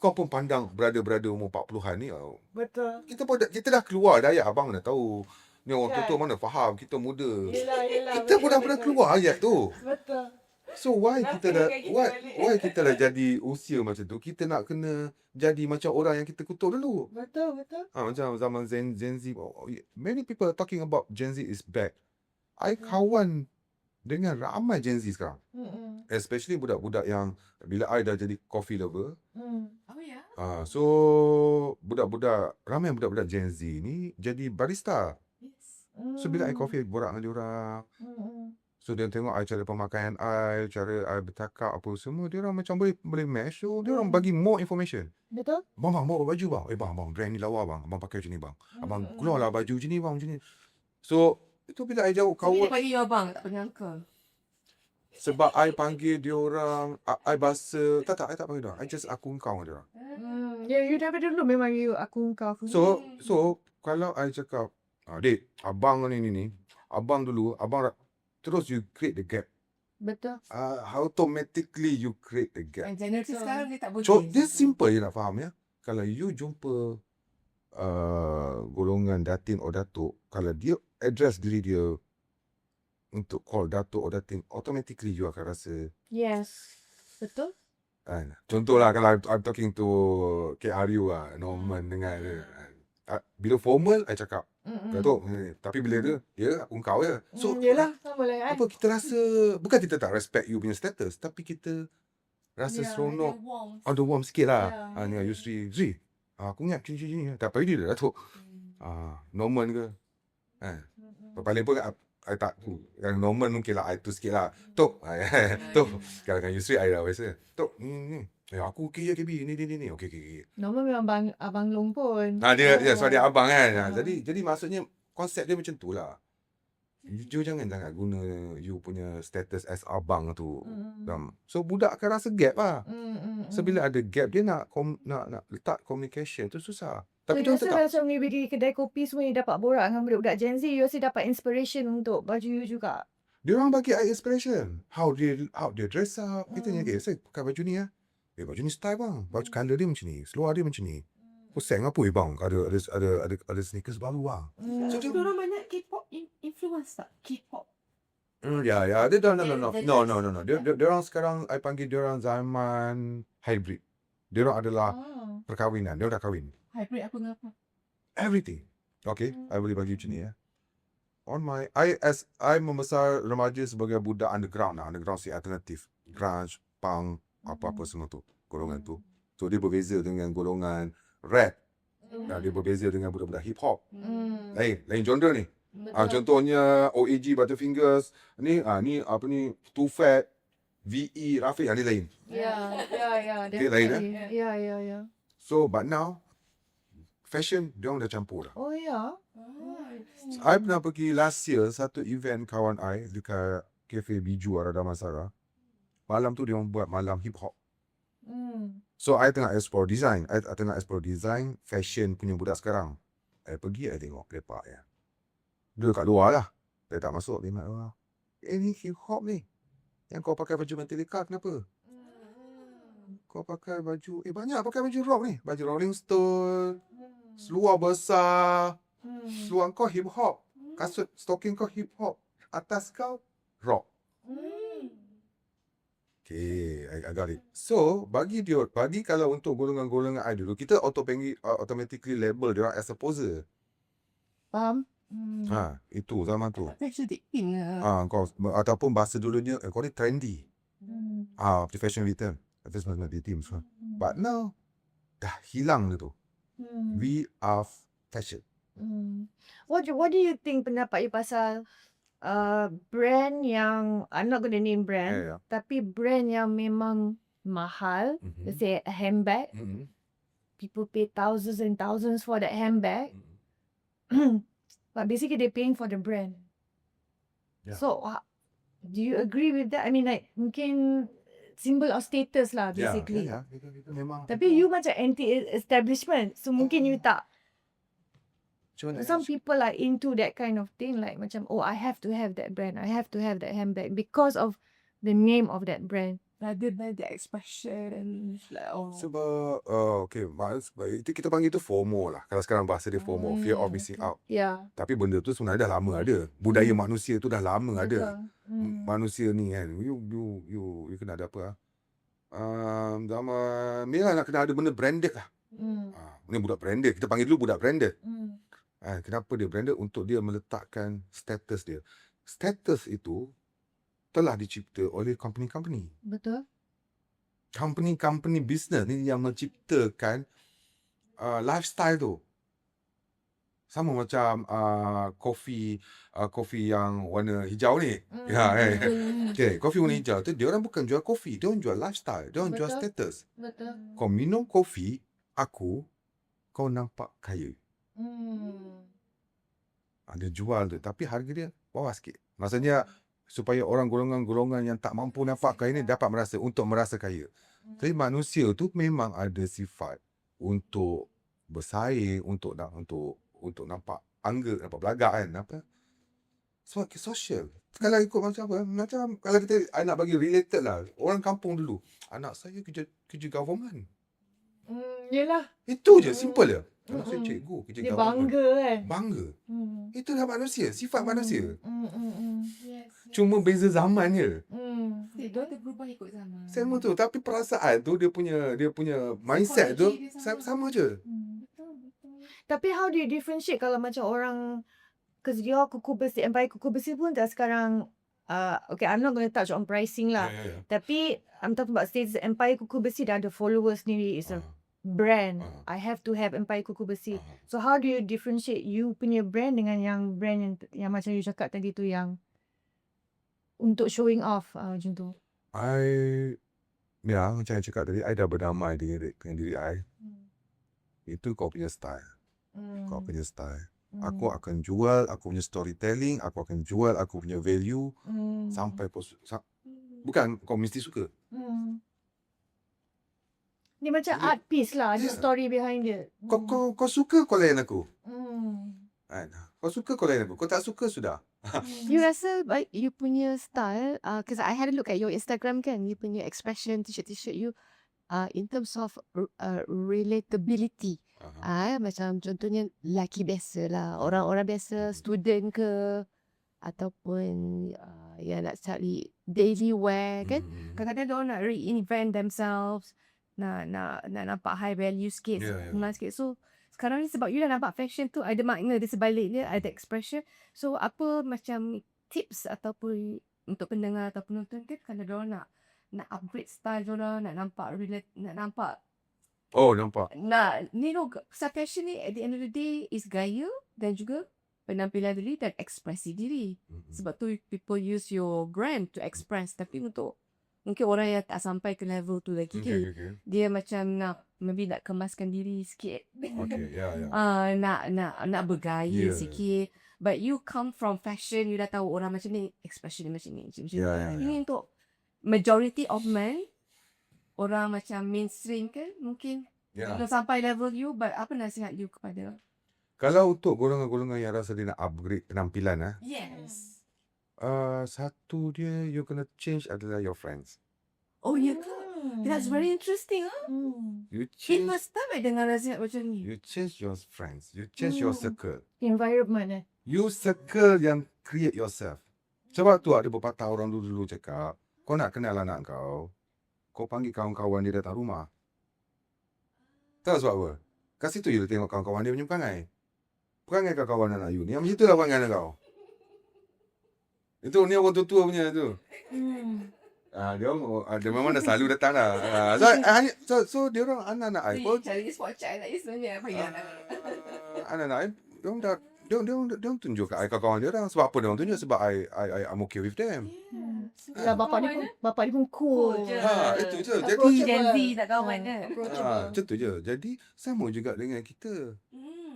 Kau pun pandang brother-brother umur 40-an ni. Betul. Kita dah keluar dah ayat abang dah tahu. Ni orang tua mana faham kita muda. Yelah, Kita pun dah pernah keluar ayat tu. Betul. So why kita dah jadi usia macam tu, kita nak kena jadi macam orang yang kita kutuk dulu. Betul. Macam zaman Gen Z, many people talking about Gen Z is bad. I kawan dengan ramai Gen Z sekarang. Especially budak-budak yang bila I dah jadi coffee lover. Oh ya. So ramai budak-budak Gen Z ni jadi barista. So bila I coffee borak dengan diorang. So dia tengok I cara pemakaian I, cara I bercakap apa semua, dia orang macam boleh match. So dia orang bagi more information. Betul. Bang bawa baju bang. Bang brand ni lawa bang. Abang pakai macam ni bang. Abang keluarlah baju macam ni bang, macam ni. So itu bila I jauh Dia kawan. panggil you abang, tak panggil uncle. Sebab I panggil dia orang, I bahasa tak I tak panggil dia orang. I just aku engkau dengan dia orang. You daripada dulu memang you aku engkau. So kalau I cakap, Dek, abang ni, abang dulu, abang terus you create the gap. Betul. Automatically you create the gap. And generasi sekarang dia tak boleh. So dia simple je nak faham ya. Kalau you jumpa golongan datin atau datuk, kalau dia address diri dia untuk call datuk atau datin, automatically you akan rasa. Yes. Betul. Contohlah kalau I'm talking to KRU Norman dengan bila formal I cakap Datuk, tapi bila dia aku kau je. So yelah, sama lah kan. apa kita rasa, bukan kita tak respect you punya status, tapi kita rasa seronok. Ada warm sikit lah. Ni Yusri, aku ingat cini. Tak payah dia Datuk. Norman ke? Paling pun I tak tu. Yang Norman mungkin lah I tu sikit lah. Tok. Kalau dengan Yusri I dah biasa. Tok, ni. Aku okey je KB. Ni. Okey. Normal memang abang Long pun. Dia sebab dia abang kan. Jadi maksudnya konsep dia macam tu lah. You jangan guna you punya status as abang tu. So budak akan rasa gap lah. So bila ada gap dia nak letak communication tu susah. Tapi so, dia tetap. Macam ni pergi kedai kopi semua you dapat borak dengan budak-budak Gen Z, you rasa dapat inspiration untuk baju you juga. Dia orang bagi I inspiration. How they dress up. Kita tanya, saya pakai baju ni ya. Baju ni style bang. Baju color dia macam ni. Seluar dia macam ni. Seng apa bang? Ada sneakers baru bang. So dia orang banyak K-pop influence tak? K-pop. Ya. Dia no. Dia orang sekarang I panggil dia orang zaman hybrid. Dia orang adalah perkahwinan. Dia orang dah kahwin. Hybrid apa dengan apa? Everything. Okay, I boleh bagi macam ni ya. I membesar remaja sebagai budak underground lah. Underground si alternatif. Grunge, punk, apa-apa semua tu. Golongan tu. So dia berbeza dengan golongan rap. Dia berbeza dengan budak-budak hip hop. Hmm. Lain genre ni. Contohnya OAG, Butterfingers, ni apa ni, Too Fat, VE, Rafiq, ni lain. Yeah. Okay, lain Yeah. So, but now, fashion, dia orang dah campur dah. Oh, yeah. I pernah pergi last year, satu event kawan I dekat Cafe Biju Arada Masara. Malam tu dia orang buat malam hip hop. So, I tengah explore design. I tengah explore design, fashion punya budak sekarang. I pergi, I tengok lepak ya. Dia kat luar lah. Dia tak masuk, dia kat luar. Ni hip hop ni. Yang kau pakai baju Metallica, kenapa? Kau pakai baju, banyak pakai baju rock ni. Baju Rolling Stone, seluar besar, seluar kau hip hop. Kasut, stocking kau hip hop. Atas kau, rock. Okay, I got it. So, bagi kalau untuk golongan-golongan I dulu, kita automatically label dia orang as a poser. Faham? Itu zaman tu. Fashion in lah. Kau ataupun bahasa dulunya kau ni trendy. The fashion victim. Fashion victim semua. But now dah hilang dia tu. We are fashion. What do you think pendapat you pasal brand yang, I'm not gonna name brand, Yeah. tapi brand yang memang mahal, let's say a handbag, people pay thousands and thousands for that handbag, but basically they're paying for the brand. Yeah. So, do you agree with that? I mean, like, mungkin symbol of status lah, basically. Yeah. Itu memang. Tapi you macam anti-establishment, so mungkin you tak. Some people are into that kind of thing, like macam, oh, I have to have that brand, I have to have that handbag because of the name of that brand. Rather than the expression and like, Sebab okay, itu kita panggil itu FOMO lah. Kalau sekarang bahasa dia FOMO, fear of missing out. Yeah. Tapi benda tu sebenarnya dah lama ada. Budaya manusia tu dah lama ada. Betul. Manusia ni kan, you kena ada apa? Zaman ni lah nak kena ada benda branded lah. Ni budak branded. Kita panggil dulu budak branded. Kenapa dia branded? Untuk dia meletakkan status dia. Status itu telah dicipta oleh company-company. Betul. Company business ni yang menciptakan lifestyle tu. Sama macam kopi yang warna hijau ni. Okay, kopi warna hijau tu dia orang bukan jual kopi, dia orang jual lifestyle, dia orang jual Betul. status. Betul. Kau minum kopi, kau nampak kaya. Dia jual tu, tapi harga dia bawah sikit. Maksudnya supaya orang golongan-golongan yang tak mampu nampak kaya ni dapat merasa kaya. Tapi manusia tu memang ada sifat untuk bersaing, untuk nampak angga, nampak belagak kan, apa? Sebab social. Kalau ikut macam apa? Macam kalau kita nak bagi related lah, orang kampung dulu, anak saya kerja government. Yelah. Itu je, simple je. Anak saya cikgu, kerja Dia government. bangga kan. Bangga. Itulah manusia, sifat manusia. yes. Cuma beza zaman je. Dia ada berubah ikut zaman. Sama tu, tapi perasaan tu dia punya mindset tu Psychology dia sama je. Betul. Tapi how do you differentiate kalau macam orang, because dia kuku besi, Empire Kuku Besi pun dah sekarang, okay, I'm not going to touch on pricing lah. Yeah. Tapi I'm talking about status. Empire Kuku Besi dah ada followers sendiri. It's a brand. I have to have Empire Kuku Besi. So how do you differentiate you punya brand dengan yang brand yang macam you cakap tadi tu, yang untuk showing off macam tu? Macam yang cakap tadi, I dah berdamai dengan diri I. Itu kau punya style. Kau punya style. Aku akan jual aku punya storytelling, aku akan jual aku punya value sampai bukan kau mesti suka. Ni macam art piece lah, ada story behind it. Kau suka kau layan aku. Kau suka kau layan aku. Kau tak suka sudah. You rasa like you punya style, because I had a look at your Instagram kan, you punya expression, t-shirt you, in terms of relatability. Macam contohnya lelaki biasa lah, orang-orang biasa, student ke, ataupun yang nak cari daily wear kan. Kadang-kadang diorang nak reinvent themselves, nak nampak high value sikit, senang sikit. So sekarang ni sebab you dah nampak fashion tu ada makna di sebaliknya, ada expression. So apa macam tips ataupun untuk pendengar atau penonton kan, kalau diorang nak upgrade style diorang, nak nampak Oh, nampak. Self fashion ni at the end of the day is gaya dan juga penampilan diri dan ekspresi diri. Sebab tu people use your brand to express. Tapi untuk mungkin orang yang tak sampai ke level tu lagi, Okay. dia macam maybe nak kemaskan diri sikit. Okay, ya. Nak bergaya Yeah. sikit. But you come from fashion, you dah tahu orang macam ni, expression dia macam ni. Ya. Ini untuk majority of men, orang macam mainstream kan, mungkin Ya. belum sampai level you, but apa nasihat you kepada? Kalau untuk golongan-golongan yang rasa dia nak upgrade penampilan, Yes. satu dia you kena change adalah your friends. Oh ya ke? That's very interesting. You In change, first time dengar nasihat macam ni. you change your friends. You change your circle. Environment You circle yang create yourself. Sebab tu ada pepatah orang dulu cakap, kau nak kenal anak kau panggil kawan-kawan dia datang rumah. Tahu sebab apa? Kat situ you tengok kawan-kawan dia punya perangai. Perangai kawan anak you ni, macam itulah perangai anak kau. Itu ni orang tua-tua punya tu. Dia memang dah selalu datang dah. So dia orang anak-anak I pun Cari spot check nak sebenarnya apa ya? anak-anak I, dia orang tunjuk kat I kawan-kawan dia orang. Sebab apa dia orang tunjuk? Sebab I'm okay with them. Lah bapak dia pun cool. Itu je. Jadi Approachable. Gen Z tak kawan kan? Approachable. Itu je. Jadi sama juga dengan kita.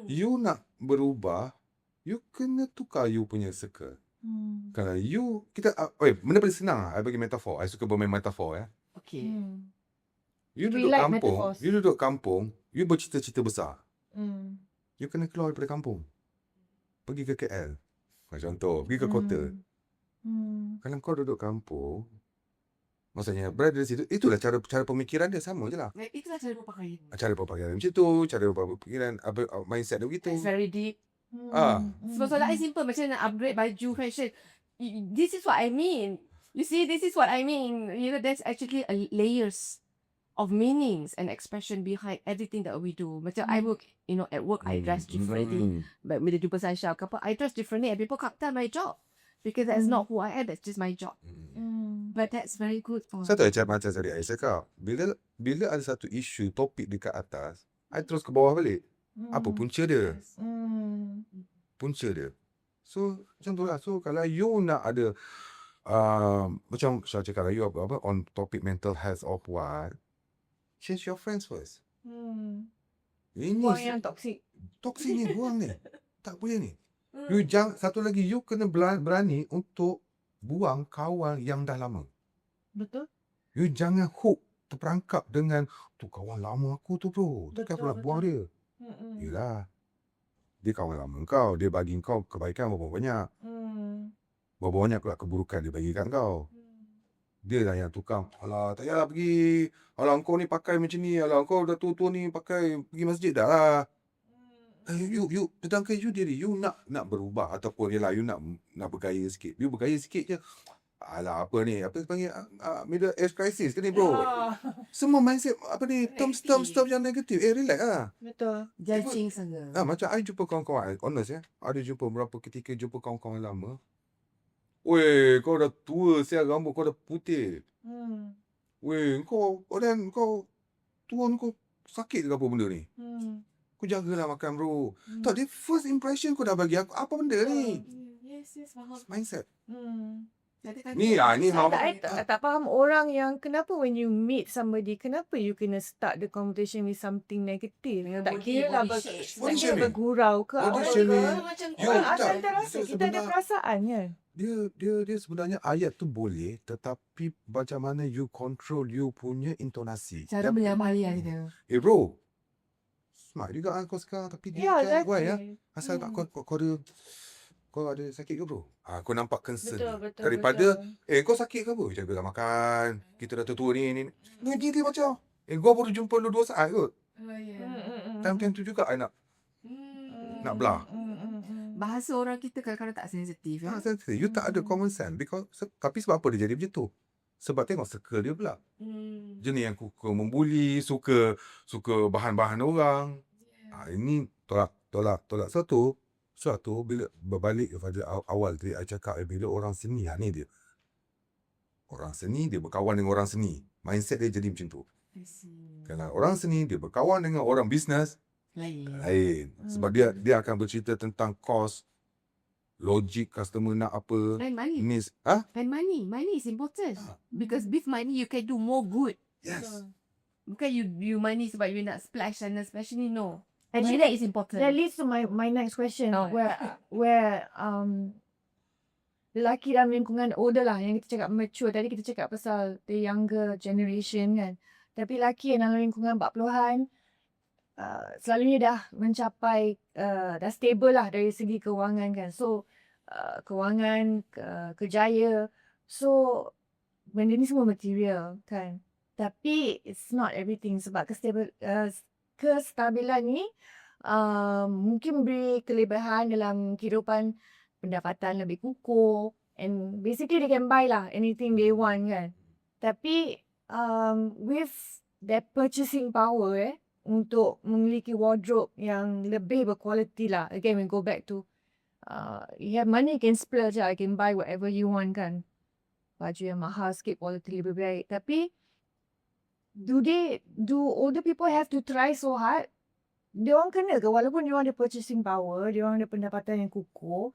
You nak berubah, you kena tukar you punya circle. Kalau you, benda paling senang I bagi metafor. I suka bermain metafor. Okay. You We duduk like kampung, metaphors. you bercita-cita besar. You kena keluar daripada kampung. Pergi ke KL. Contoh, pergi ke kota. Kalau kau duduk kampung, maksudnya berada di situ, itulah cara pemikiran dia sama je lah. Itulah cara berpakaian. Cara berpakaian macam tu, cara berpemikiran, mindset dia begitu. It's very deep. Sebab soalan I simple macam nak upgrade baju fashion. This is what I mean. You see, this is what I mean. You know, there's actually layers of meanings and expression behind everything that we do. Macam I work, at work I dress differently. But bila jumpa Sasha ke apa, I dress differently and people can't tell my job. Because that's not who I am, that's just my job. But that's very good for Satu macam tadi saya cakap, bila ada satu isu, topik dekat atas, I terus ke bawah balik. Apa punca dia? Punca dia. So, macam tu lah. So, kalau you nak ada, macam saya cakap, you apa on topic mental health of what, change your friends first. Ini Buang yang toxic. toksik ni, buang ni. Tak boleh ni. You satu lagi, you kena berani untuk buang kawan yang dah lama. Betul? You jangan hook, terperangkap dengan tu kawan lama aku tu bro. Takkan aku nak buang dia. Yelah. Dia kawan lama kau. Dia bagi kau kebaikan berapa banyak. Berapa banyak pula keburukan dia bagi kat kau. Dia lah yang tukang. Alah, tak payahlah pergi. Alah, kau ni pakai macam ni. Alah, kau dah tua-tua ni pakai pergi masjid dah lah. You sedangkan you diri you nak berubah ataupun yelah you nak bergaya sikit. You bergaya sikit je. Alah, apa ni? Apa panggil middle age crisis ke ni bro? Semua mindset apa ni terms yang negatif. Relax lah. Betul. judging sangat. Macam I jumpa kawan-kawan, honest ada jumpa berapa ketika jumpa kawan-kawan lama. Weh, kau dah tua siap, rambut kau dah putih. Weh, kau tua kau sakit ke apa benda ni? Kau jagalah makan bro. Tak, dia first impression kau dah bagi aku apa benda ni? Yes, faham. Mindset. Jadi Ni how Tak faham orang yang kenapa when you meet somebody, kenapa you kena start the conversation with something negative. Dengan Tak body kira lah shapes. Body tak kira shaming. bergurau ke Body apa shaming. ke. Macam You Orang tak, asal kita rasa, itu kita ada sebenar- perasaan kan. Dia sebenarnya ayat tu boleh, tetapi macam mana you control you punya intonasi. cara menyamai dia. Bro, smart juga kau sekarang, tapi dia Ya, why exactly. Asal kau ada sakit ke bro? Kau nampak concern. Betul. Daripada kau sakit ke apa? Jagalah makan. Kita dah tua ni. Dia macam kau baru jumpa lu 2 saat kot. Oh ya. Time tu juga I nak belah. Bahasa orang kita kadang-kadang tak sensitif. You tak ada common sense. Tapi sebab apa dia jadi macam tu? Sebab tengok circle dia pula. Jenis yang suka membuli, suka bahan-bahan orang. Ini tolak. Suatu bila berbalik kepada awal tadi I cakap, bila orang seni ni dia. Orang seni dia berkawan dengan orang seni. Mindset dia jadi macam tu. I see. Kalau orang seni dia berkawan dengan orang bisnes lain. Sebab dia akan bercerita tentang cost, logik customer nak apa, And money. needs. And money is important. Because with money you can do more good. Yes. Bukan you money sebab you nak splash and especially no. Actually, Money is important. That leads to my next question, Oh. where lelaki dalam lingkungan older lah, yang kita cakap mature. Tadi kita cakap pasal the younger generation kan. Tapi lelaki yang dalam lingkungan 40-an, selalunya dah mencapai, dah stable lah dari segi kewangan kan. So, kewangan, kerjaya. So, benda ni semua material kan. Tapi, it's not everything sebab kestabilan ni mungkin beri kelebihan dalam kehidupan, pendapatan lebih kukuh, and basically they can buy lah anything they want kan. Tapi with that purchasing power untuk memiliki wardrobe yang lebih berkualiti lah. Again, we go back to you have money, you can splurge lah, you can buy whatever you want kan. Baju yang mahal sikit, quality lebih baik. Tapi do older people have to try so hard? Dia orang kena ke walaupun dia orang ada purchasing power, dia orang ada pendapatan yang kukuh,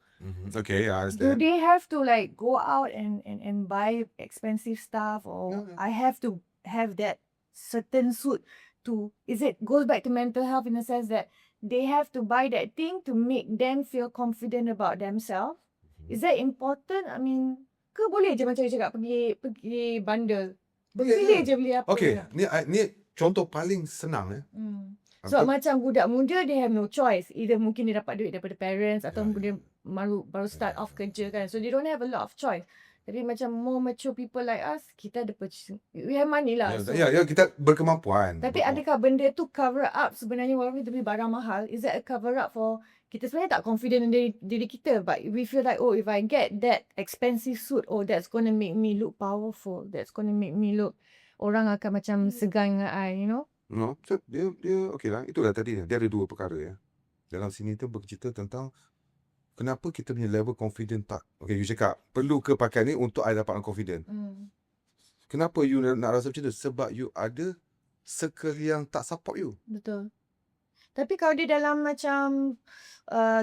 Okay, I do understand. they have to like go out and buy expensive stuff, or No. I have to have that certain suit to, goes back to mental health in the sense that they have to buy that thing to make them feel confident about themselves. Is that important? I mean, ke boleh je macam you cakap pergi bundle. Pilih je beli apa. Okay, nak. ni contoh paling senang. So macam budak muda, they have no choice. Either mungkin dia dapat duit daripada parents atau dia baru start off kerja kan. So they don't have a lot of choice. Tapi macam more mature people like us, kita ada purchasing. We have money lah. So, Kita berkemampuan. tapi adakah benda tu cover up sebenarnya walaupun kita beli barang mahal? Is that a cover up for kita sebenarnya tak confident dengan diri kita, but we feel like, oh, if I get that expensive suit, oh, that's gonna make me look powerful. That's gonna make me look, orang akan macam segan dengan I, you know? No, so dia okey lah. Itulah tadi dia ada dua perkara ya. Dalam sini tu bercerita tentang kenapa kita punya level confident tak. Okay, you cakap perlu ke pakai ni untuk I dapat confident. Kenapa you nak rasa macam tu? Sebab you ada circle yang tak support you. Betul. Tapi kalau dia dalam macam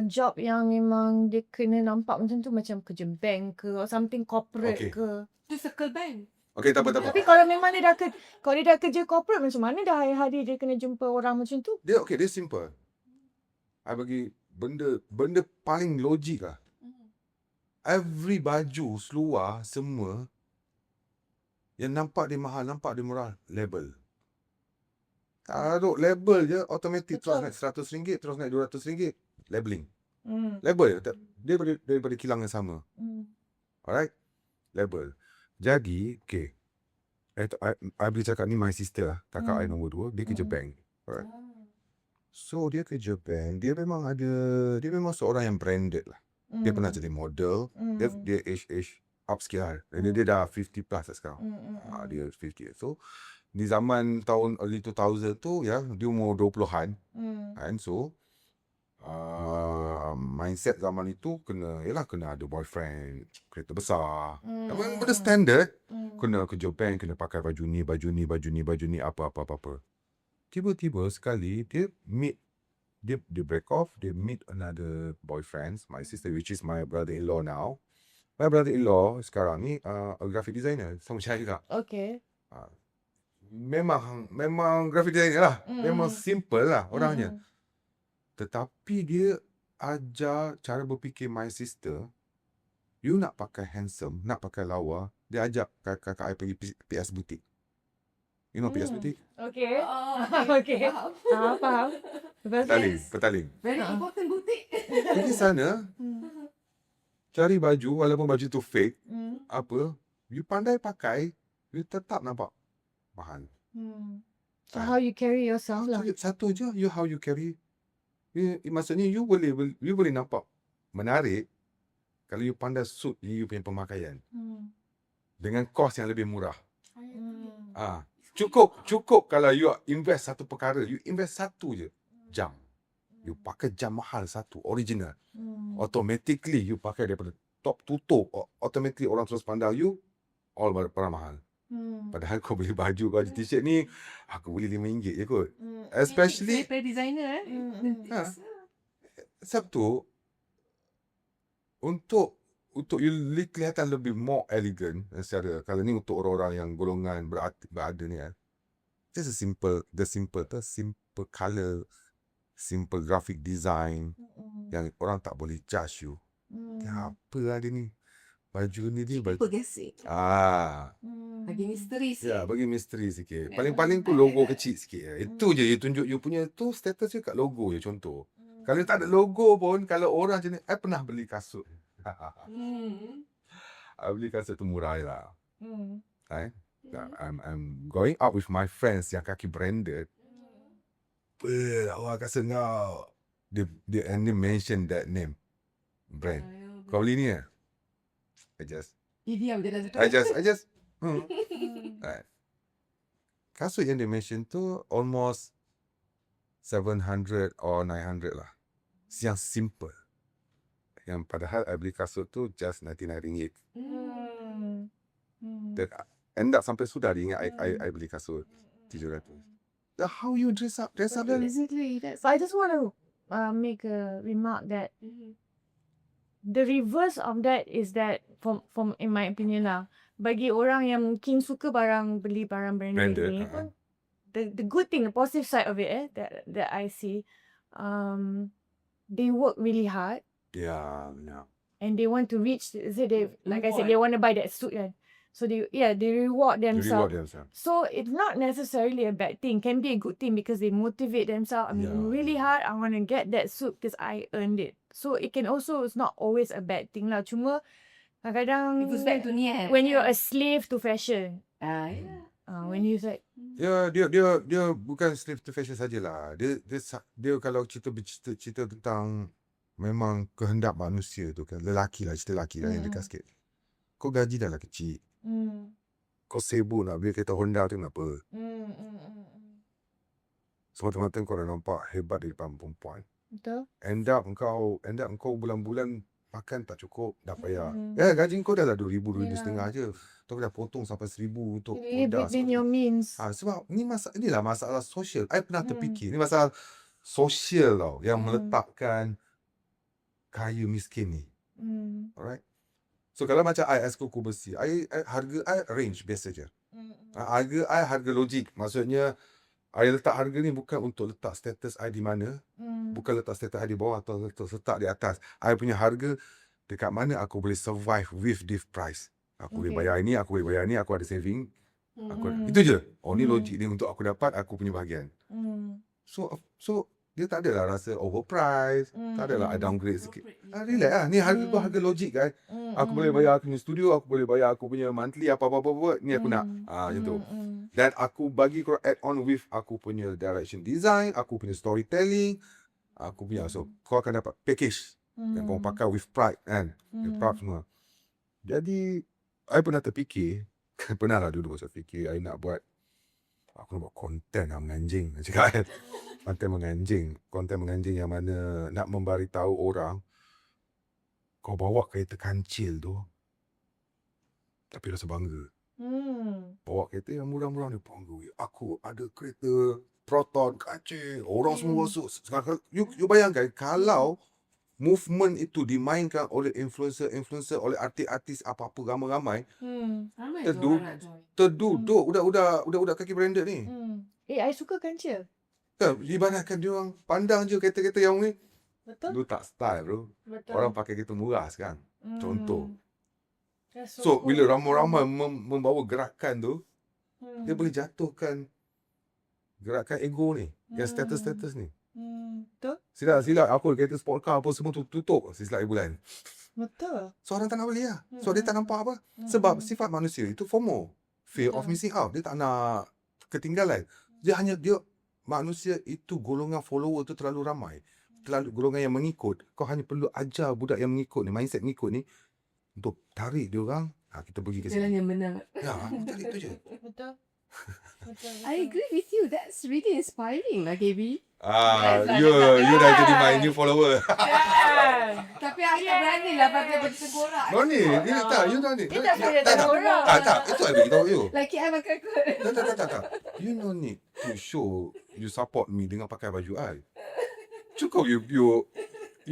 job yang memang dia kena nampak macam tu, macam kerja bank ke or something corporate Okay. ke. Tu circle bank. Okay, tak apa. Tapi kalau memang dia dah kerja corporate, macam mana dah hari-hari dia kena jumpa orang macam tu? Dia simple. I bagi benda paling logik lah. Every baju, seluar, semua yang nampak dia mahal, nampak dia murah, label. Taruh label je, automatic terus Betul. naik RM100, terus naik RM200, labeling. Hmm. Label, dia daripada kilang yang sama. Alright? Label. Jadi, okay. I boleh cakap ni my sister lah, kakak I nombor 2, dia kerja bank. Alright? So, dia kerja bank, dia memang seorang yang branded lah. Dia pernah jadi model, dia age upskill lah. Dia dah 50 plus lah sekarang. Dia 50. So, di zaman tahun early 2000 tu, ya, dia umur 20-an. And so, mindset zaman itu kena ada boyfriend, kereta besar. Benda standard, kena kerja bank, kena pakai baju ni, apa. Tiba-tiba sekali dia break off, dia meet another boyfriend, my sister, which is my brother-in-law now. My brother-in-law sekarang ni a graphic designer, sama saya juga. Okay. Memang graphic designer lah. Memang simple lah orangnya. Tetapi dia ajar cara berfikir my sister. You nak pakai handsome, nak pakai lawa, dia ajak kakak I pergi PS Boutique. You know PS Boutique? Okay. Oh, Okay. Faham. Petaling. Very important butik. Pergi sana, cari baju, walaupun baju tu fake, apa, you pandai pakai, you tetap nampak mahal. So how you carry yourself lah. Satu je, how you carry. Maksudnya you boleh nampak menarik kalau you pandai suit you punya pemakaian dengan kos yang lebih murah. Cukup kalau you invest satu perkara, you invest satu je jam. You pakai jam mahal satu, original. Automatically you pakai daripada top tutup, automatically orang terus pandang you all barang mahal. Padahal kau beli baju t-shirt ni, aku beli RM5 je kot. Especially, Saya designer Ha. sebab tu, untuk you kelihatan lebih more elegant secara, kalau ni untuk orang-orang yang golongan berada ni kan, just a simple colour, simple graphic design yang orang tak boleh judge you. Apa lah dia ni? Baju ni dia baju. Bergesek. Bagi misteri sikit. Ya, bagi misteri sikit. Paling-paling tu logo kecil sikit. Itu je you tunjuk you punya tu status you kat logo je contoh. Kalau tak ada logo pun, kalau orang jenis, I pernah beli kasut. I beli kasut tu murah je lah. I'm going out with my friends yang kaki branded. Awak kasut kau. Dia mention that name. Brand. Kau beli ni ya? Diam je dah I just right. Kasut yang dia mention tu almost 700 or 900 lah. Yang simple. Yang padahal I beli kasut tu just RM99. Dan end up sampai sudah dia ingat I beli kasut 700. How you dress up there. Exactly. So I just want to make a remark that the reverse of that is that from in my opinion lah, bagi orang yang mungkin suka beli barang branded ni pun, the good thing, the positive side of it that I see, they work really hard. Yeah. And they want to reach, like I said, they want to buy that suit kan. So they reward themselves. So it's not necessarily a bad thing. Can be a good thing because they motivate themselves. I'm really hard. I want to get that suit because I earned it. So it can also, it's not always a bad thing lah. Cuma kadang-kadang It goes back to niat. when you're a slave to fashion. When you like, Ya, dia bukan slave to fashion sajalah. Dia kalau cerita tentang memang kehendak manusia tu kan, lelaki lah, cerita lelaki lah yang dekat sikit. Kau gaji dah lah kecil. Kau sibuk nak beli kereta Honda tu kenapa? Semata-mata kau dah nampak hebat di depan perempuan. betul? End up kau bulan-bulan makan tak cukup, dah payah. Gaji kau dah lah RM2,000, RM2,500 je. Tu dah potong sampai RM1,000 untuk You live Honda. within your means. Sebab inilah masalah sosial. I pernah terfikir. Ini masalah sosial tau. Yang meletakkan kaya miskin ni. Alright. So kalau macam I as kuku besi, harga I range biasa je. Harga logik. Maksudnya, I letak harga ni bukan untuk letak status I di mana. Bukan letak status I di bawah atau letak di atas. I punya harga dekat mana aku boleh survive with this price. Aku boleh bayar ini, aku boleh bayar ni, aku ada saving. Itu je. Ni logik ni untuk aku dapat aku punya bahagian. So dia tak adalah rasa overpriced. Tak adalah I downgrade sikit. Relax lah. Ni harga logik kan. Aku boleh bayar aku punya studio, aku boleh bayar aku punya monthly apa-apa. Ni aku nak. Macam tu. Dan aku bagi kau add on with aku punya direction design, aku punya storytelling, aku punya. So kau akan dapat package yang kau pakai with pride kan. Pride semua. Jadi I pernah terfikir, pernah lah dulu saya fikir I nak buat, aku nak buat konten lah menganjing. Cakap kan. Konten menganjing yang mana nak memberitahu orang kau bawa kereta kancil tu tapi rasa bangga. Bawa kereta yang murah-murah ni bangga. Aku ada kereta Proton kancil. Orang semua masuk. Sekarang you bayangkan kalau movement itu dimainkan oleh influencer, oleh artis-artis apa-apa ramai-ramai. Terduduk udah kaki branded ni. I suka kancil. Ibaratkan dia orang pandang je kereta-kereta yang ni. Betul? Lu tak style bro. Betul. Orang pakai kereta murah sekarang. Contoh. So bila ramai-ramai membawa gerakan tu, dia boleh jatuhkan gerakan ego ni. Yang status-status ni. Betul? Sila aku kereta sport car apa semua tutup silap bulan. Betul. So orang tak nak beli lah. So dia tak nampak apa. Sebab sifat manusia itu FOMO. Fear of missing out. Dia tak nak ketinggalan. Manusia itu golongan follower tu terlalu ramai. Terlalu golongan yang mengikut. Kau hanya perlu ajar budak yang mengikut ni, mindset mengikut ni, untuk tarik dia orang. Kita pergi ke sini. Jalan yang benar. Ya, tarik tu je. Betul. I agree with you. That's really inspiring lah, KB. Ah, Yes, you dah jadi my new follower. Tapi I tak berani lah pakai baju tengkorak. No ni, dia tak, you no ni. Dia tak pakai tak, tengkorak. tak, itu I beritahu you. Laki I pakai kot. Tak. You no need to show you support me dengan pakai baju I. Cukup you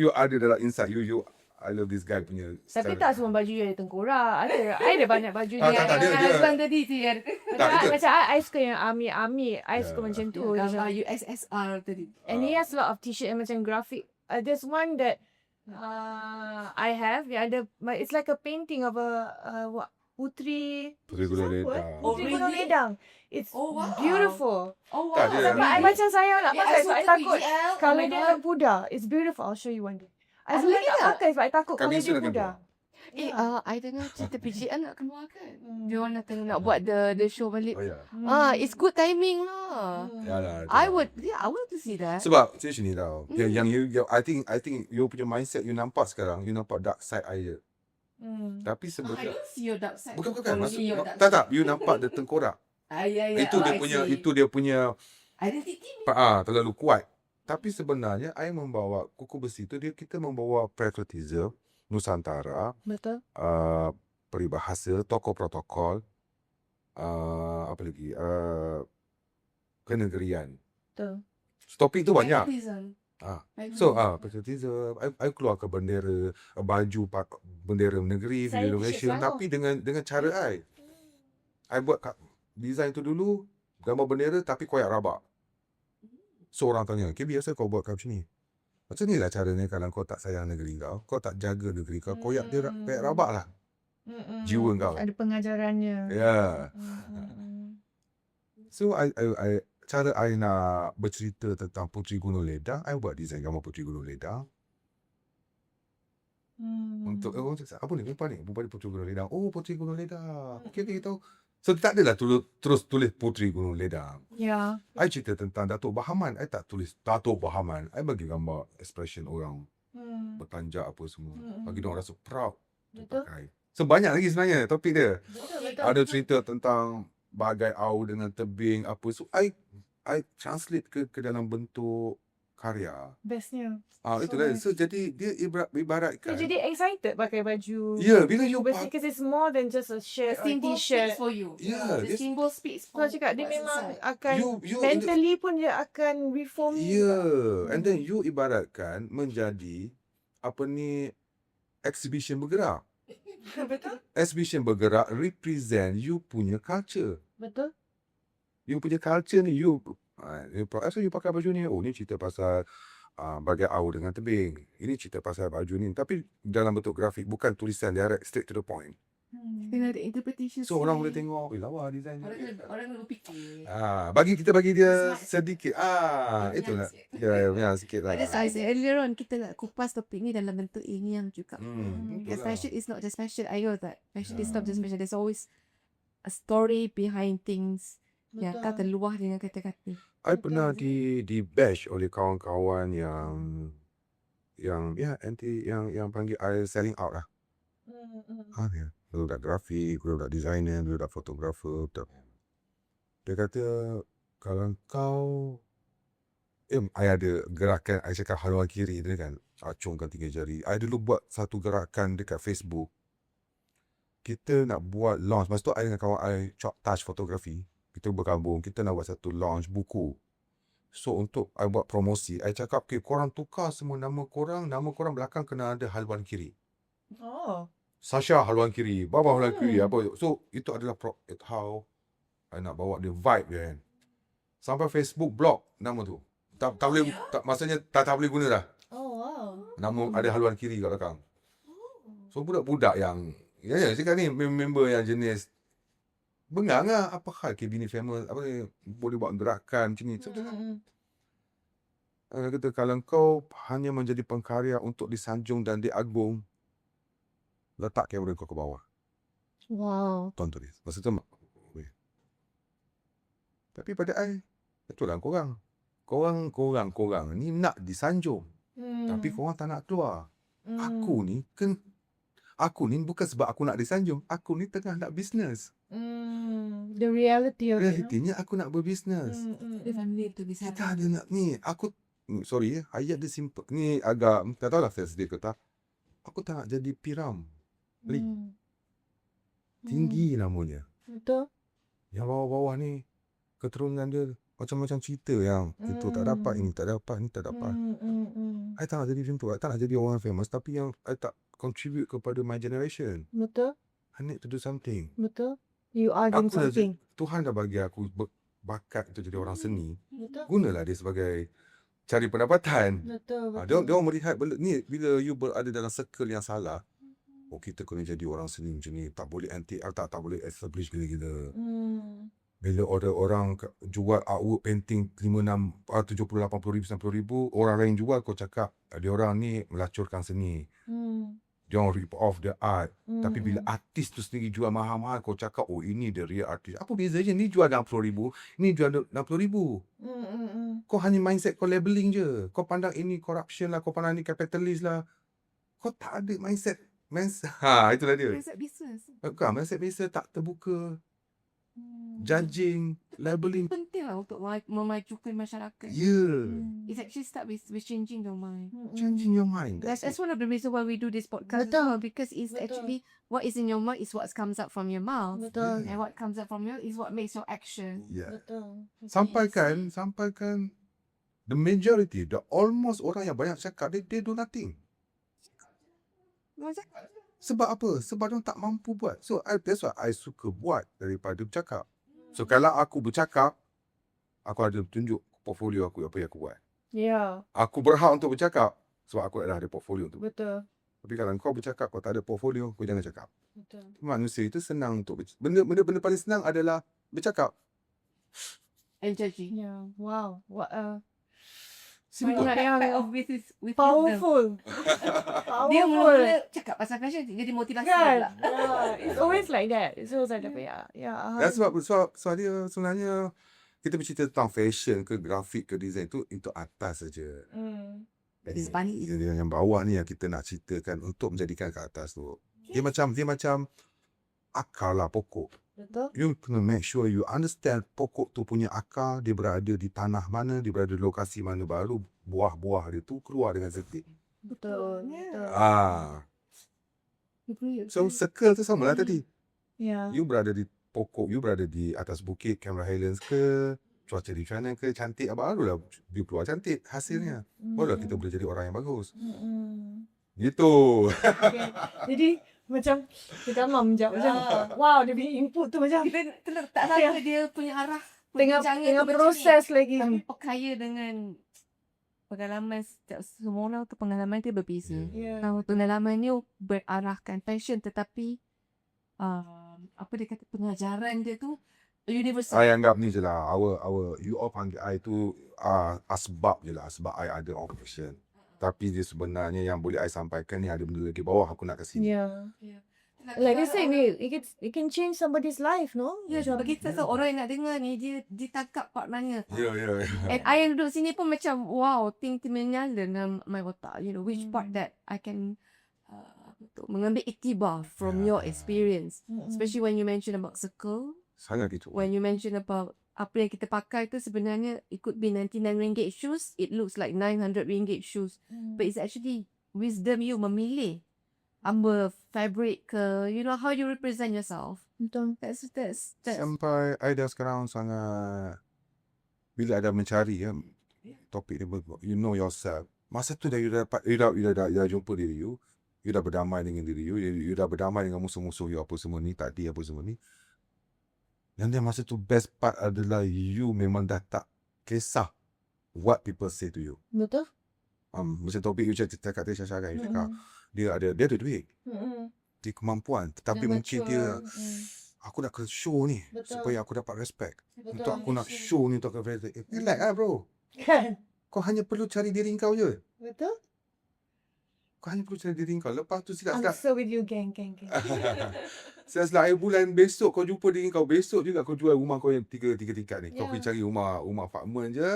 ada dalam inside you I love this guy punya Tapi style. tak semua baju you ada tengkorak. Ada banyak baju Tak, dia. tak, dia- Husband tadi tu yang Tak, itu- Macam I suka yang army. I suka macam tu. gambar USSR tadi. And he has a lot of t-shirt yang macam graphic. There's one that I have. It's like a painting of a Putri. Puteri Gunung Siapa, Ledang. eh? Putri Oh, Gunung really? Ledang. It's Oh, wow. beautiful. Oh, Tak, dia- Sampai I macam sayang nak pakai sebab I takut PGL. kalau dia nak pudar. It's beautiful. I'll show you one day. I Ada sebenarnya lagi nak tak? pakai sebab I takut Kami kalau dia sudah pudar. I dengar cerita PGL nak keluar kan. Dia orang nak buat the show balik. Oh ya. It's good timing lah. Yalah. I want to see that. Sebab macam ni tau. Yang I think you punya mindset you nampak sekarang, you nampak dark side I je. Tapi I sebenarnya don't see your dark side. bukan Only maksud your dark tak you nampak the tengkorak. Ya. Itu dia punya identity. terlalu kuat. Tapi sebenarnya I membawa kuku besi tu kita membawa patriotism Nusantara, Betul. peribahasa, tokoh protokol, apa lagi? Kenegerian. Betul. Topik tu banyak. Patriotism. So patriotism, I keluar ke bendera, baju bendera negeri, Saya bendera Malaysia, t-shirt sama. tapi dengan cara I buat design tu dulu, gambar bendera tapi koyak rabak. So orang tanya, biasa kau buat macam ni? Macam ni lah caranya kalau kau tak sayang negeri kau tak jaga negeri kau, koyak dia koyak rabak lah. Jiwa kau. Ada pengajarannya. Ya. So I cara I nak bercerita tentang Puteri Gunung Ledang, I buat design gambar Puteri Gunung Ledang. Untuk apa ni? Perempuan ni Puteri Gunung Ledang. Oh, Puteri Gunung Ledang. Okay, tahu. So tak adalah terus tulis Puteri Gunung Ledang. Ya. I cerita tentang Datuk Bahaman. I tak tulis Datuk Bahaman. I bagi gambar expression orang bertanjak apa semua. Bagi dia orang rasa proud. Betul. Pakai. So banyak lagi sebenarnya topik dia. Betul. Ada cerita tentang bagai au dengan tebing apa. So I translate ke dalam bentuk karya. Bestnya. Itulah. nice. So jadi dia ibaratkan. So jadi excited pakai baju. Ya, bila you Because it's more than just a shirt or Symbol t-shirt. speaks for you. Yeah, The this- symbol speaks So for cakap dia what's memang inside. akan you mentally pun dia akan reform. and then you ibaratkan menjadi apa ni exhibition bergerak. Betul. Exhibition bergerak represent you punya culture. Betul. You punya culture ni you so you pakai baju ni, oh ni cerita pasal bagai au dengan tebing. Ini cerita pasal baju ni, tapi dalam bentuk grafik, bukan tulisan, direct straight to the point. Kena ada interpretation. So orang boleh tengok, lawa design dia. Orang kena berfikir. Kita bagi dia Smart. sedikit. Itulah. Ya, sikit lah. That's why I said earlier on, kita nak kupas topik ni dalam bentuk ilmiah juga. Betul Because lah. fashion is not just fashion. I know that. Fashion is not just fashion. There's always a story behind things yang tak terluah dengan kata-kata. I pernah di bash oleh kawan-kawan yang panggil I selling out lah. Ya. Budak grafik, budak designer, budak fotografer. Dia kata kalau kau I ada gerakan, I cakap haluan kiri dia kan, acungkan 3 jari. I dulu buat satu gerakan dekat Facebook. Kita nak buat launch. Masa tu I dengan kawan I touch fotografi. Kita bergabung, kita nak buat satu launch buku. So untuk I buat promosi, I cakap, okay, korang tukar semua nama korang belakang kena ada haluan kiri. Oh. Sasha haluan kiri, Baba haluan kiri, apa. So itu adalah how I nak bawa dia vibe dia kan. Sampai Facebook block nama tu. Tak boleh, maksudnya tak boleh guna dah. Oh wow. Nama ada haluan kiri kat belakang. So budak-budak yang cakap ni member yang jenis bengang lah, apa hal KB ni famous, apa ni, boleh buat gerakan macam ni. So, dia kata kalau kau hanya menjadi pengkarya untuk disanjung dan diagung, letak kamera kau ke bawah. Wow. Tuan tulis. Masa tu tapi pada I, itulah korang ni nak disanjung, tapi korang tak nak keluar. Aku ni Aku ni bukan sebab aku nak disanjung. Aku ni tengah nak bisnes. The reality of it. Realitinya aku nak berbisnes. Dia family tu bisa. Kita ada nak ni. Aku, sorry ayat dia simple. Ni agak, tak tahulah saya sedih ke tak. Aku tak nak jadi piram. Li. Tinggi namanya. Betul. Yang bawah-bawah ni, keturunan dia macam-macam cerita yang itu tak dapat, ini tak dapat, ni tak dapat. I tak nak jadi macam tu. I tak nak jadi orang famous. Tapi yang I tak contribute kepada my generation. Betul. I need to do something. Betul. You are doing Aku dah, something. Tuhan dah bagi aku bakat untuk jadi orang seni. Betul. Gunalah dia sebagai cari pendapatan. Betul. Dia orang melihat ni bila you berada dalam circle yang salah. Oh, kita kena jadi orang seni macam ni. Tak boleh tak boleh establish gila-gila. Bila orang jual artwork painting 56, 70, 80 ribu, 90 ribu, orang lain jual, kau cakap dia orang ni melacurkan seni. Dia orang rip off the art. Tapi bila artis tu sendiri jual mahal-mahal, kau cakap, oh ini the real artist. Apa bezanya? Ni jual 60 ribu, ni jual 60 ribu. Kau hanya mindset kau labeling je. Kau pandang ini corruption lah, kau pandang ni capitalist lah. Kau tak ada mindset. Itulah dia. Mindset business. Bukan, mindset biasa tak terbuka. Judging, labeling. Penting lah untuk memajukan masyarakat. Yeah. It actually start with changing your mind. Changing your mind. That's one of the reasons why we do this podcast. Betul. As well, because it's Betul. actually what is in your mind is what comes out from your mouth. Betul. And what comes out from your is what makes your action. Yeah. Betul. Sampaikan the majority, the almost orang yang banyak cakap, they do nothing. Macam Sebab apa? Sebab dia tak mampu buat. So that's why I suka buat daripada bercakap. So kalau aku bercakap, aku ada tunjuk portfolio aku apa yang aku buat. Ya. Aku berhak untuk bercakap sebab aku dah ada portfolio tu. Betul. Tapi kalau kau bercakap, kau tak ada portfolio, kau jangan cakap. Betul. Manusia itu senang untuk benda paling senang adalah bercakap. and judging. Ya. Wow. What a Simple. Back of with wisdom. powerful. Dia Powerful. mula cakap pasal fashion jadi motivasi Kan? pula. Yeah. It's always like that. It's always like that. Yeah. Dan sebab dia sebenarnya kita bercerita tentang fashion ke grafik ke design itu atas saja. It's funny. Yang bawah ni yang kita nak ceritakan untuk menjadikan ke atas tu. Dia macam akar lah pokok. Betul. You kena make sure you understand pokok tu punya akar, dia berada di tanah mana, dia berada di lokasi mana, baru buah-buah dia tu keluar dengan setik. Betul. Betul. So circle tu sama lah tadi. Ya. You berada di pokok, you berada di atas bukit Canberra Highlands ke, cuaca di sana ke, cantik, barulah dia keluar cantik hasilnya. Barulah kita boleh jadi orang yang bagus. Gitu. Okay. Jadi macam kita macam wow, dia punya input tu macam Kita tak tahu dia punya arah tengah perbincangan tu macam proses ni. lagi. Tapi kaya dengan pengalaman semua orang tu pengalaman dia berbeza. Ya. Kalau pengalaman ni berarahkan passion tetapi apa dia kata pengajaran dia tu universal. I anggap ni je lah. You all panggil I tu asbab je lah. Sebab I ada operation. Tapi dia sebenarnya yang boleh I sampaikan ni ada benda lagi bawah aku nak kasi. Yeah. Like I say, it can change somebody's life, no? Ya, bagi kita orang yang nak dengar ni dia ditangkap maknanya. Ya. And I yang duduk sini pun macam wow, ting-ting menyala dalam my otak. You know, which part that I can mengambil iktibar from your experience. Especially when you mention about circle. Sangat gitu. When you mention about apa yang kita pakai tu sebenarnya it could be 99 ringgit shoes. It looks like 900 ringgit shoes. But it's actually wisdom you memilih ambil fabric ke, you know, how you represent yourself. Betul. That's Sampai I dah sekarang sangat, bila ada mencari topik ni, you know yourself. Masa tu dah you dah jumpa diri you dah berdamai dengan diri you dah berdamai dengan musuh-musuh you apa semua ni, tadi apa semua ni. Dan dia masa tu best part adalah you memang dah tak kisah what people say to you. Betul. Macam topik you cakap tadi Syasha kan, you cakap dia ada duit, dia kemampuan, tetapi Dia mungkin mature. dia aku nak ke show ni Betul. supaya aku dapat respect. Betul. Untuk aku nak show ni, untuk aku relax bro. Kan? Kau hanya perlu cari diri kau je. Betul. Kau hanya perlu cari diri kau. Lepas tu I'm silap-silap so with you, gang. silap-silap akhir bulan besok kau jumpa diri kau, besok juga kau jual rumah kau yang tiga tingkat ni. Kau Yeah. pergi cari rumah apartment je.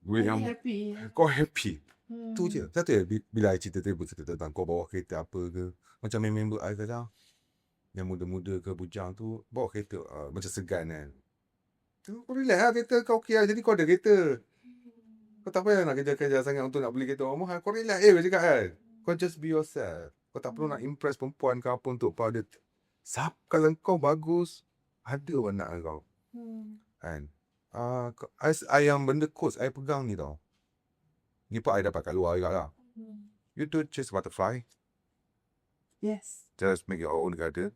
Duit yang happy. kau happy. Tu je. Satu ya, bila I cerita tentang kau bawa kereta apa ke. Macam member I kadang, yang muda-muda ke bujang tu, bawa kereta macam segan kan. Kau relax lah kereta kau okey lah. Jadi kau ada kereta. Kau tak payah nak kerja-kerja sangat untuk nak beli kereta orang mahal. Kau relax kau cakap kan. Kau just be yourself. Kau tak perlu nak impress perempuan ke apa untuk pada. Kalau kau bagus, ada orang nak kau. Kan. I yang benda quotes I pegang ni tau. Ni pun I dapat kat luar juga lah. You don't chase butterfly. Yes. Just make your own garden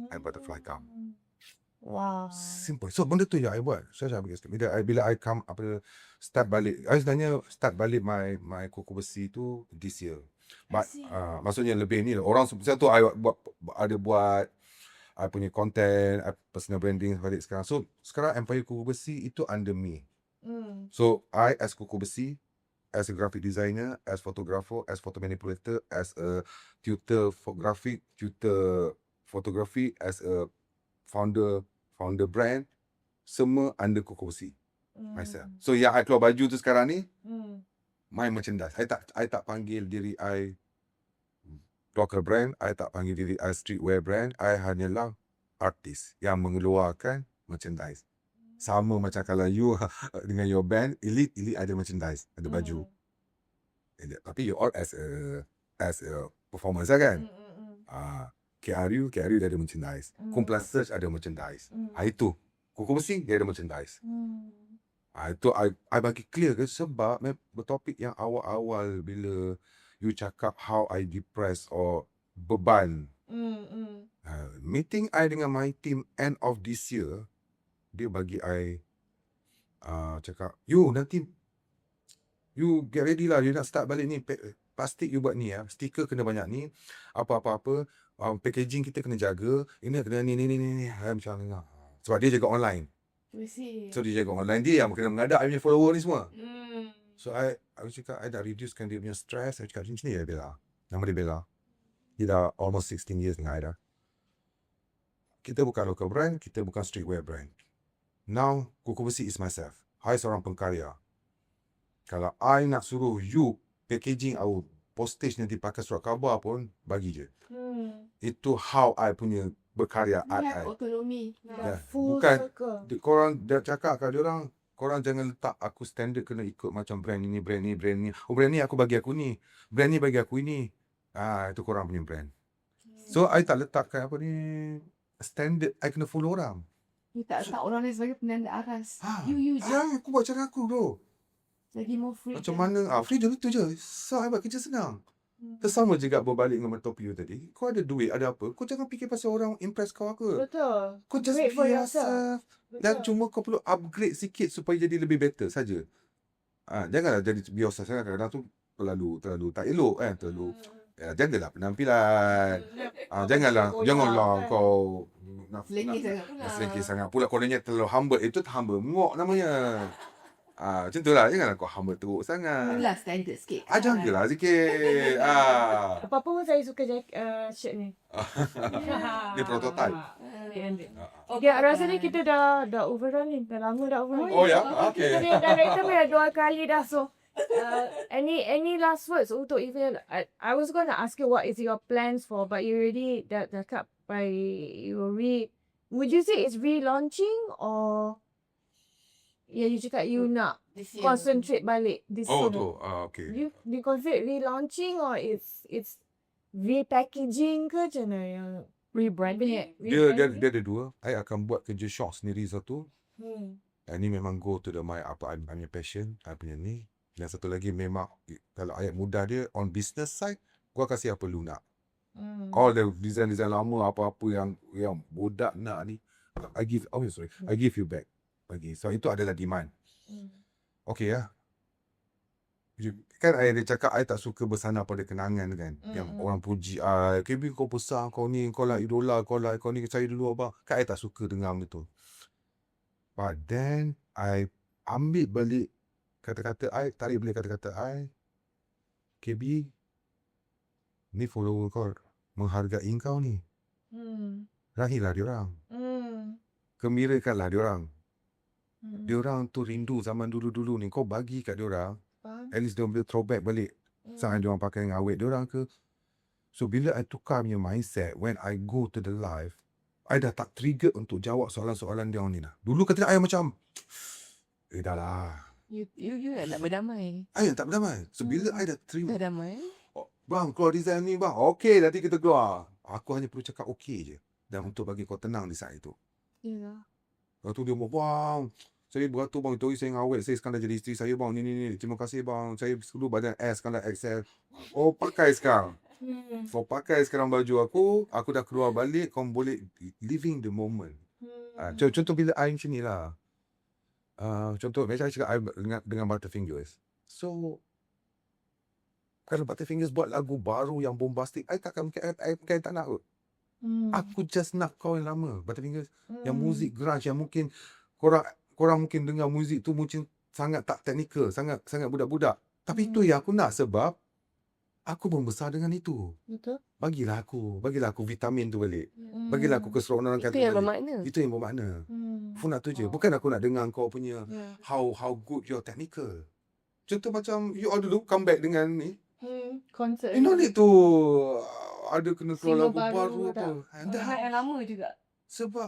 and butterfly come. Wow. Simple. So benda tu je I buat. So bila I come start balik. I sebenarnya start balik my kuku besi tu this year. But maksudnya lebih ni lah. Orang sebesar tu I buat I punya content, I personal branding balik sekarang. So sekarang Empire Kuku Besi itu under me. So I as kuku besi, as a graphic designer, as photographer, as photo manipulator, as a tutor for graphic, tutor photography, as a founder brand, semua under kuku besi. Myself. So yang I keluar baju tu sekarang ni, my merchandise. I tak panggil diri I local brand, I tak panggil diri I streetwear brand, I hanyalah artis yang mengeluarkan merchandise. Sama macam kalau you dengan your band, Elite ada merchandise, ada baju. Tapi you all as a performance lah kan. KRU dia ada merchandise. Kumpulan Search ada merchandise. Itu. Kuku Besi dia ada merchandise. Itu I bagi clear ke sebab bertopik yang awal-awal bila you cakap how I depressed or beban. Meeting I dengan my team end of this year, dia bagi I cakap, you nanti you get ready lah, you nak start balik ni, plastik you buat ni ya, stiker kena banyak ni, apa-apa, packaging kita kena jaga, ini kena ni, macam ni lah. Sebab dia jaga online. So dia jaga online, dia yang kena mengadap I punya follower ni semua. So I cakap, I dah reducekan dia punya stress. I cakap, macam ni ya Bella. Nama dia Bella. Dia dah almost 16 years dengan I dah. Kita bukan local brand, kita bukan streetwear brand. Now, Kuku Besi is myself. I seorang pengkarya. Kalau I nak suruh you packaging our postage nanti pakai surat khabar pun, bagi je. Itu how I punya berkarya art I. Autonomi. Full Bukan, circle. korang dah cakap kat diorang, korang jangan letak aku standard kena ikut macam brand ni. Oh brand ni aku bagi aku ni. Brand ni bagi aku ini. Itu korang punya brand. So I tak letakkan apa ni standard I kena follow orang. You tak letak orang lain sebagai penanda aras. You je. Aku buat cara aku bro. Lagi more free. Macam mana? Freedom itu je. So I buat kerja senang. Sama juga berbalik dengan topik you tadi. Kau ada duit, ada apa? Kau jangan fikir pasal orang impress kau ke. Betul. Kau just Wait be for yourself. Dan cuma kau perlu upgrade sikit supaya jadi lebih better saja. Janganlah jadi be yourself. Kadang-kadang tu terlalu tak elok kan. Jagalah penampilan. Janganlah kau nak selengki sangat pula. Kononnya terlalu humble. Itu humble ngok namanya. Macam tu lah. Janganlah kau humble teruk sangat. Itulah standard sikit. Jagalah sikit. Apa pun saya suka shirt ni. Dia prototype. Ya, rasanya kita dah overrun ni. Dah lama dah overrun. Oh ya? Okay. Director pun dah 2 kali dah. So, any last words untuk Evelyn? I was going to ask you what is your plans for, but you already dah cut by would you say it's relaunching or you cakap you nak concentrate balik this year? Okay. You consider relaunching or it's repackaging ke macam mana yang rebranding? Dia ada dua. I akan buat kerja shop sendiri satu. Ini memang go to my passion, I punya ni. Dan satu lagi memang kalau ayat mudah dia on business side, gua kasih apa lu nak. All the design lama apa-apa yang budak nak ni, I give you back. Bagi. So itu adalah demand. Okay ya. Kan I dia cakap I tak suka bersandar pada kenangan kan. Yang orang puji I, KB kau besar, kau ni, kau lah idola, kau ni saya dulu abang. Kan I tak suka dengar benda tu. But then I ambil balik kata-kata I, tarik balik kata-kata I, KB, ni follower kau menghargai kau ni. Rahilah diorang. Gembirakanlah diorang. Diorang tu rindu zaman dulu-dulu ni. Kau bagi kat diorang. At least dia boleh throwback balik saat diorang pakai yang awet diorang ke. So bila I tukar punya mindset, when I go to the live, I dah tak trigger untuk jawab soalan-soalan diorang ni lah. Dulu kata I macam, dah lah. You nak berdamai. I tak berdamai. So bila I dah terima, Dah damai. "Oh, bang keluar design ni bang. Okey, nanti kita keluar. Aku hanya perlu cakap okey je. Dan untuk bagi kau tenang di saat itu. Ya. Lepas tu dia bang, saya beratur bang, itu saya yang awet, saya sekarang dah jadi isteri saya bang, ni. Terima kasih bang, saya dulu badan S, sekarang dah XL. Oh pakai sekarang. Kau pakai sekarang baju aku dah keluar balik, kau boleh living the moment. Contoh bila I macam ni lah. Contoh, macam I cakap I dengan Butterfingers. So, kalau Butterfingers buat lagu baru yang bombastik, I takkan I tak nak kot. Aku just nak kau yang lama, Butterfingers. Yang muzik grunge yang mungkin korang mungkin dengar muzik tu mungkin sangat tak teknikal, sangat budak-budak. Tapi itu yang aku nak sebab aku membesar dengan itu. Betul. Bagilah aku vitamin tu balik. Bagilah aku keseronokan Itu tu yang balik. bermakna. Itu yang bermakna. Aku nak tu je. Bukan aku nak dengar kau punya Ya. how good your technical. Contoh macam you all dulu come back dengan ni. Konsert. You no need to ada kena keluar Single lagu baru baru tak? apa. Dah. Yang lama juga. Sebab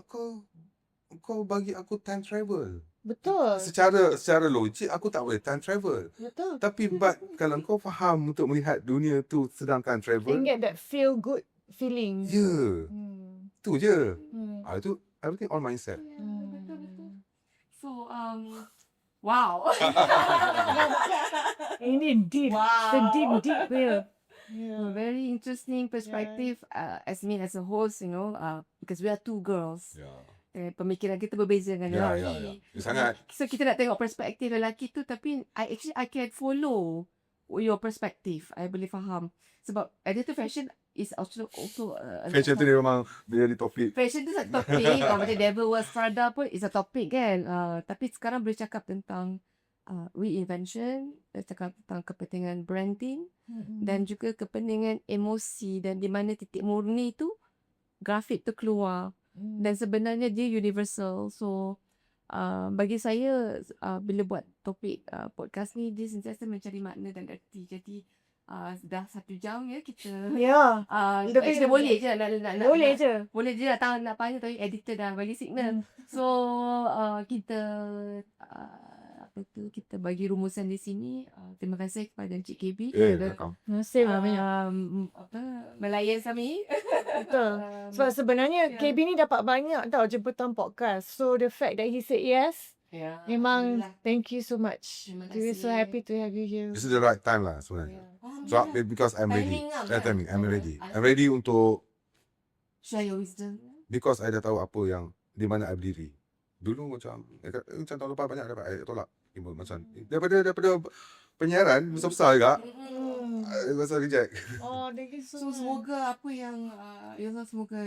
kau bagi aku time travel. Betul. Secara logik aku tak boleh time travel. Betul. Tapi kalau kau faham untuk melihat dunia tu sedang time travel, And get that feel good feeling. ya, tu je. Itu everything all mindset. Betul. So, wow. Ini deep. Wow. Deep punya. Very interesting perspective as me as a host, because we are two girls. Pemikiran kita berbeza dengan Ya. lelaki. Sangat. So kita nak tengok perspektif lelaki tu, tapi I can follow your perspective. I boleh faham. Sebab editor fashion is also Fashion tu dia memang dia jadi topik. fashion tu satu topik. Macam Devil Wears Prada pun is a topic kan. Tapi sekarang boleh cakap tentang reinvention, cakap tentang kepentingan branding dan juga kepentingan emosi, dan di mana titik murni tu grafik tu keluar. Dan sebenarnya dia universal. So bagi saya bila buat topik podcast ni, dia sentiasa mencari makna dan erti. Jadi dah 1 jam ya kita. Ya. Kita boleh je Boleh je. boleh je nak panggil, tapi editor dah bagi signal. So kita kita bagi rumusan di sini. Terima kasih kepada Encik KB Welcome. Terima kasih banyak. melayan kami. Betul. Sebab sebenarnya KB ni dapat banyak tau jemputan podcast. So the fact that he said yes, memang thank you so much. Terima We're so kasih. happy to have you here. This is the right time lah sebenarnya. So because I'm ready. Timing lah, Timing, I'm ready. I- I'm ready untuk Share your wisdom. because I dah tahu apa yang di mana I berdiri. Dulu macam tahun lepas banyak dapat I tolak. Macam daripada penyiaran besar-besar juga. Pasal reject. Oh, thank you so So much. semoga apa yang semoga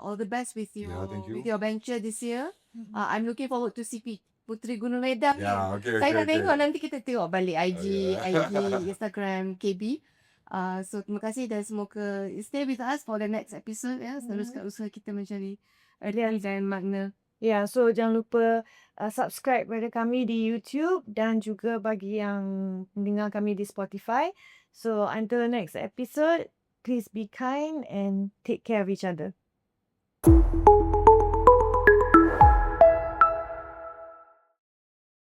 all the best with your Yeah, thank you. with your venture this year. I'm looking forward to see Puteri Gunung Ledang. Ya, okay. Saya nak tengok, nanti kita tengok balik IG, Instagram KB. So terima kasih dan semoga stay with us for the next episode ya. Teruskan usaha kita mencari real dan makna. Ya, so jangan lupa subscribe pada kami di YouTube dan juga bagi yang mendengar kami di Spotify. So until the next episode, please be kind and take care of each other.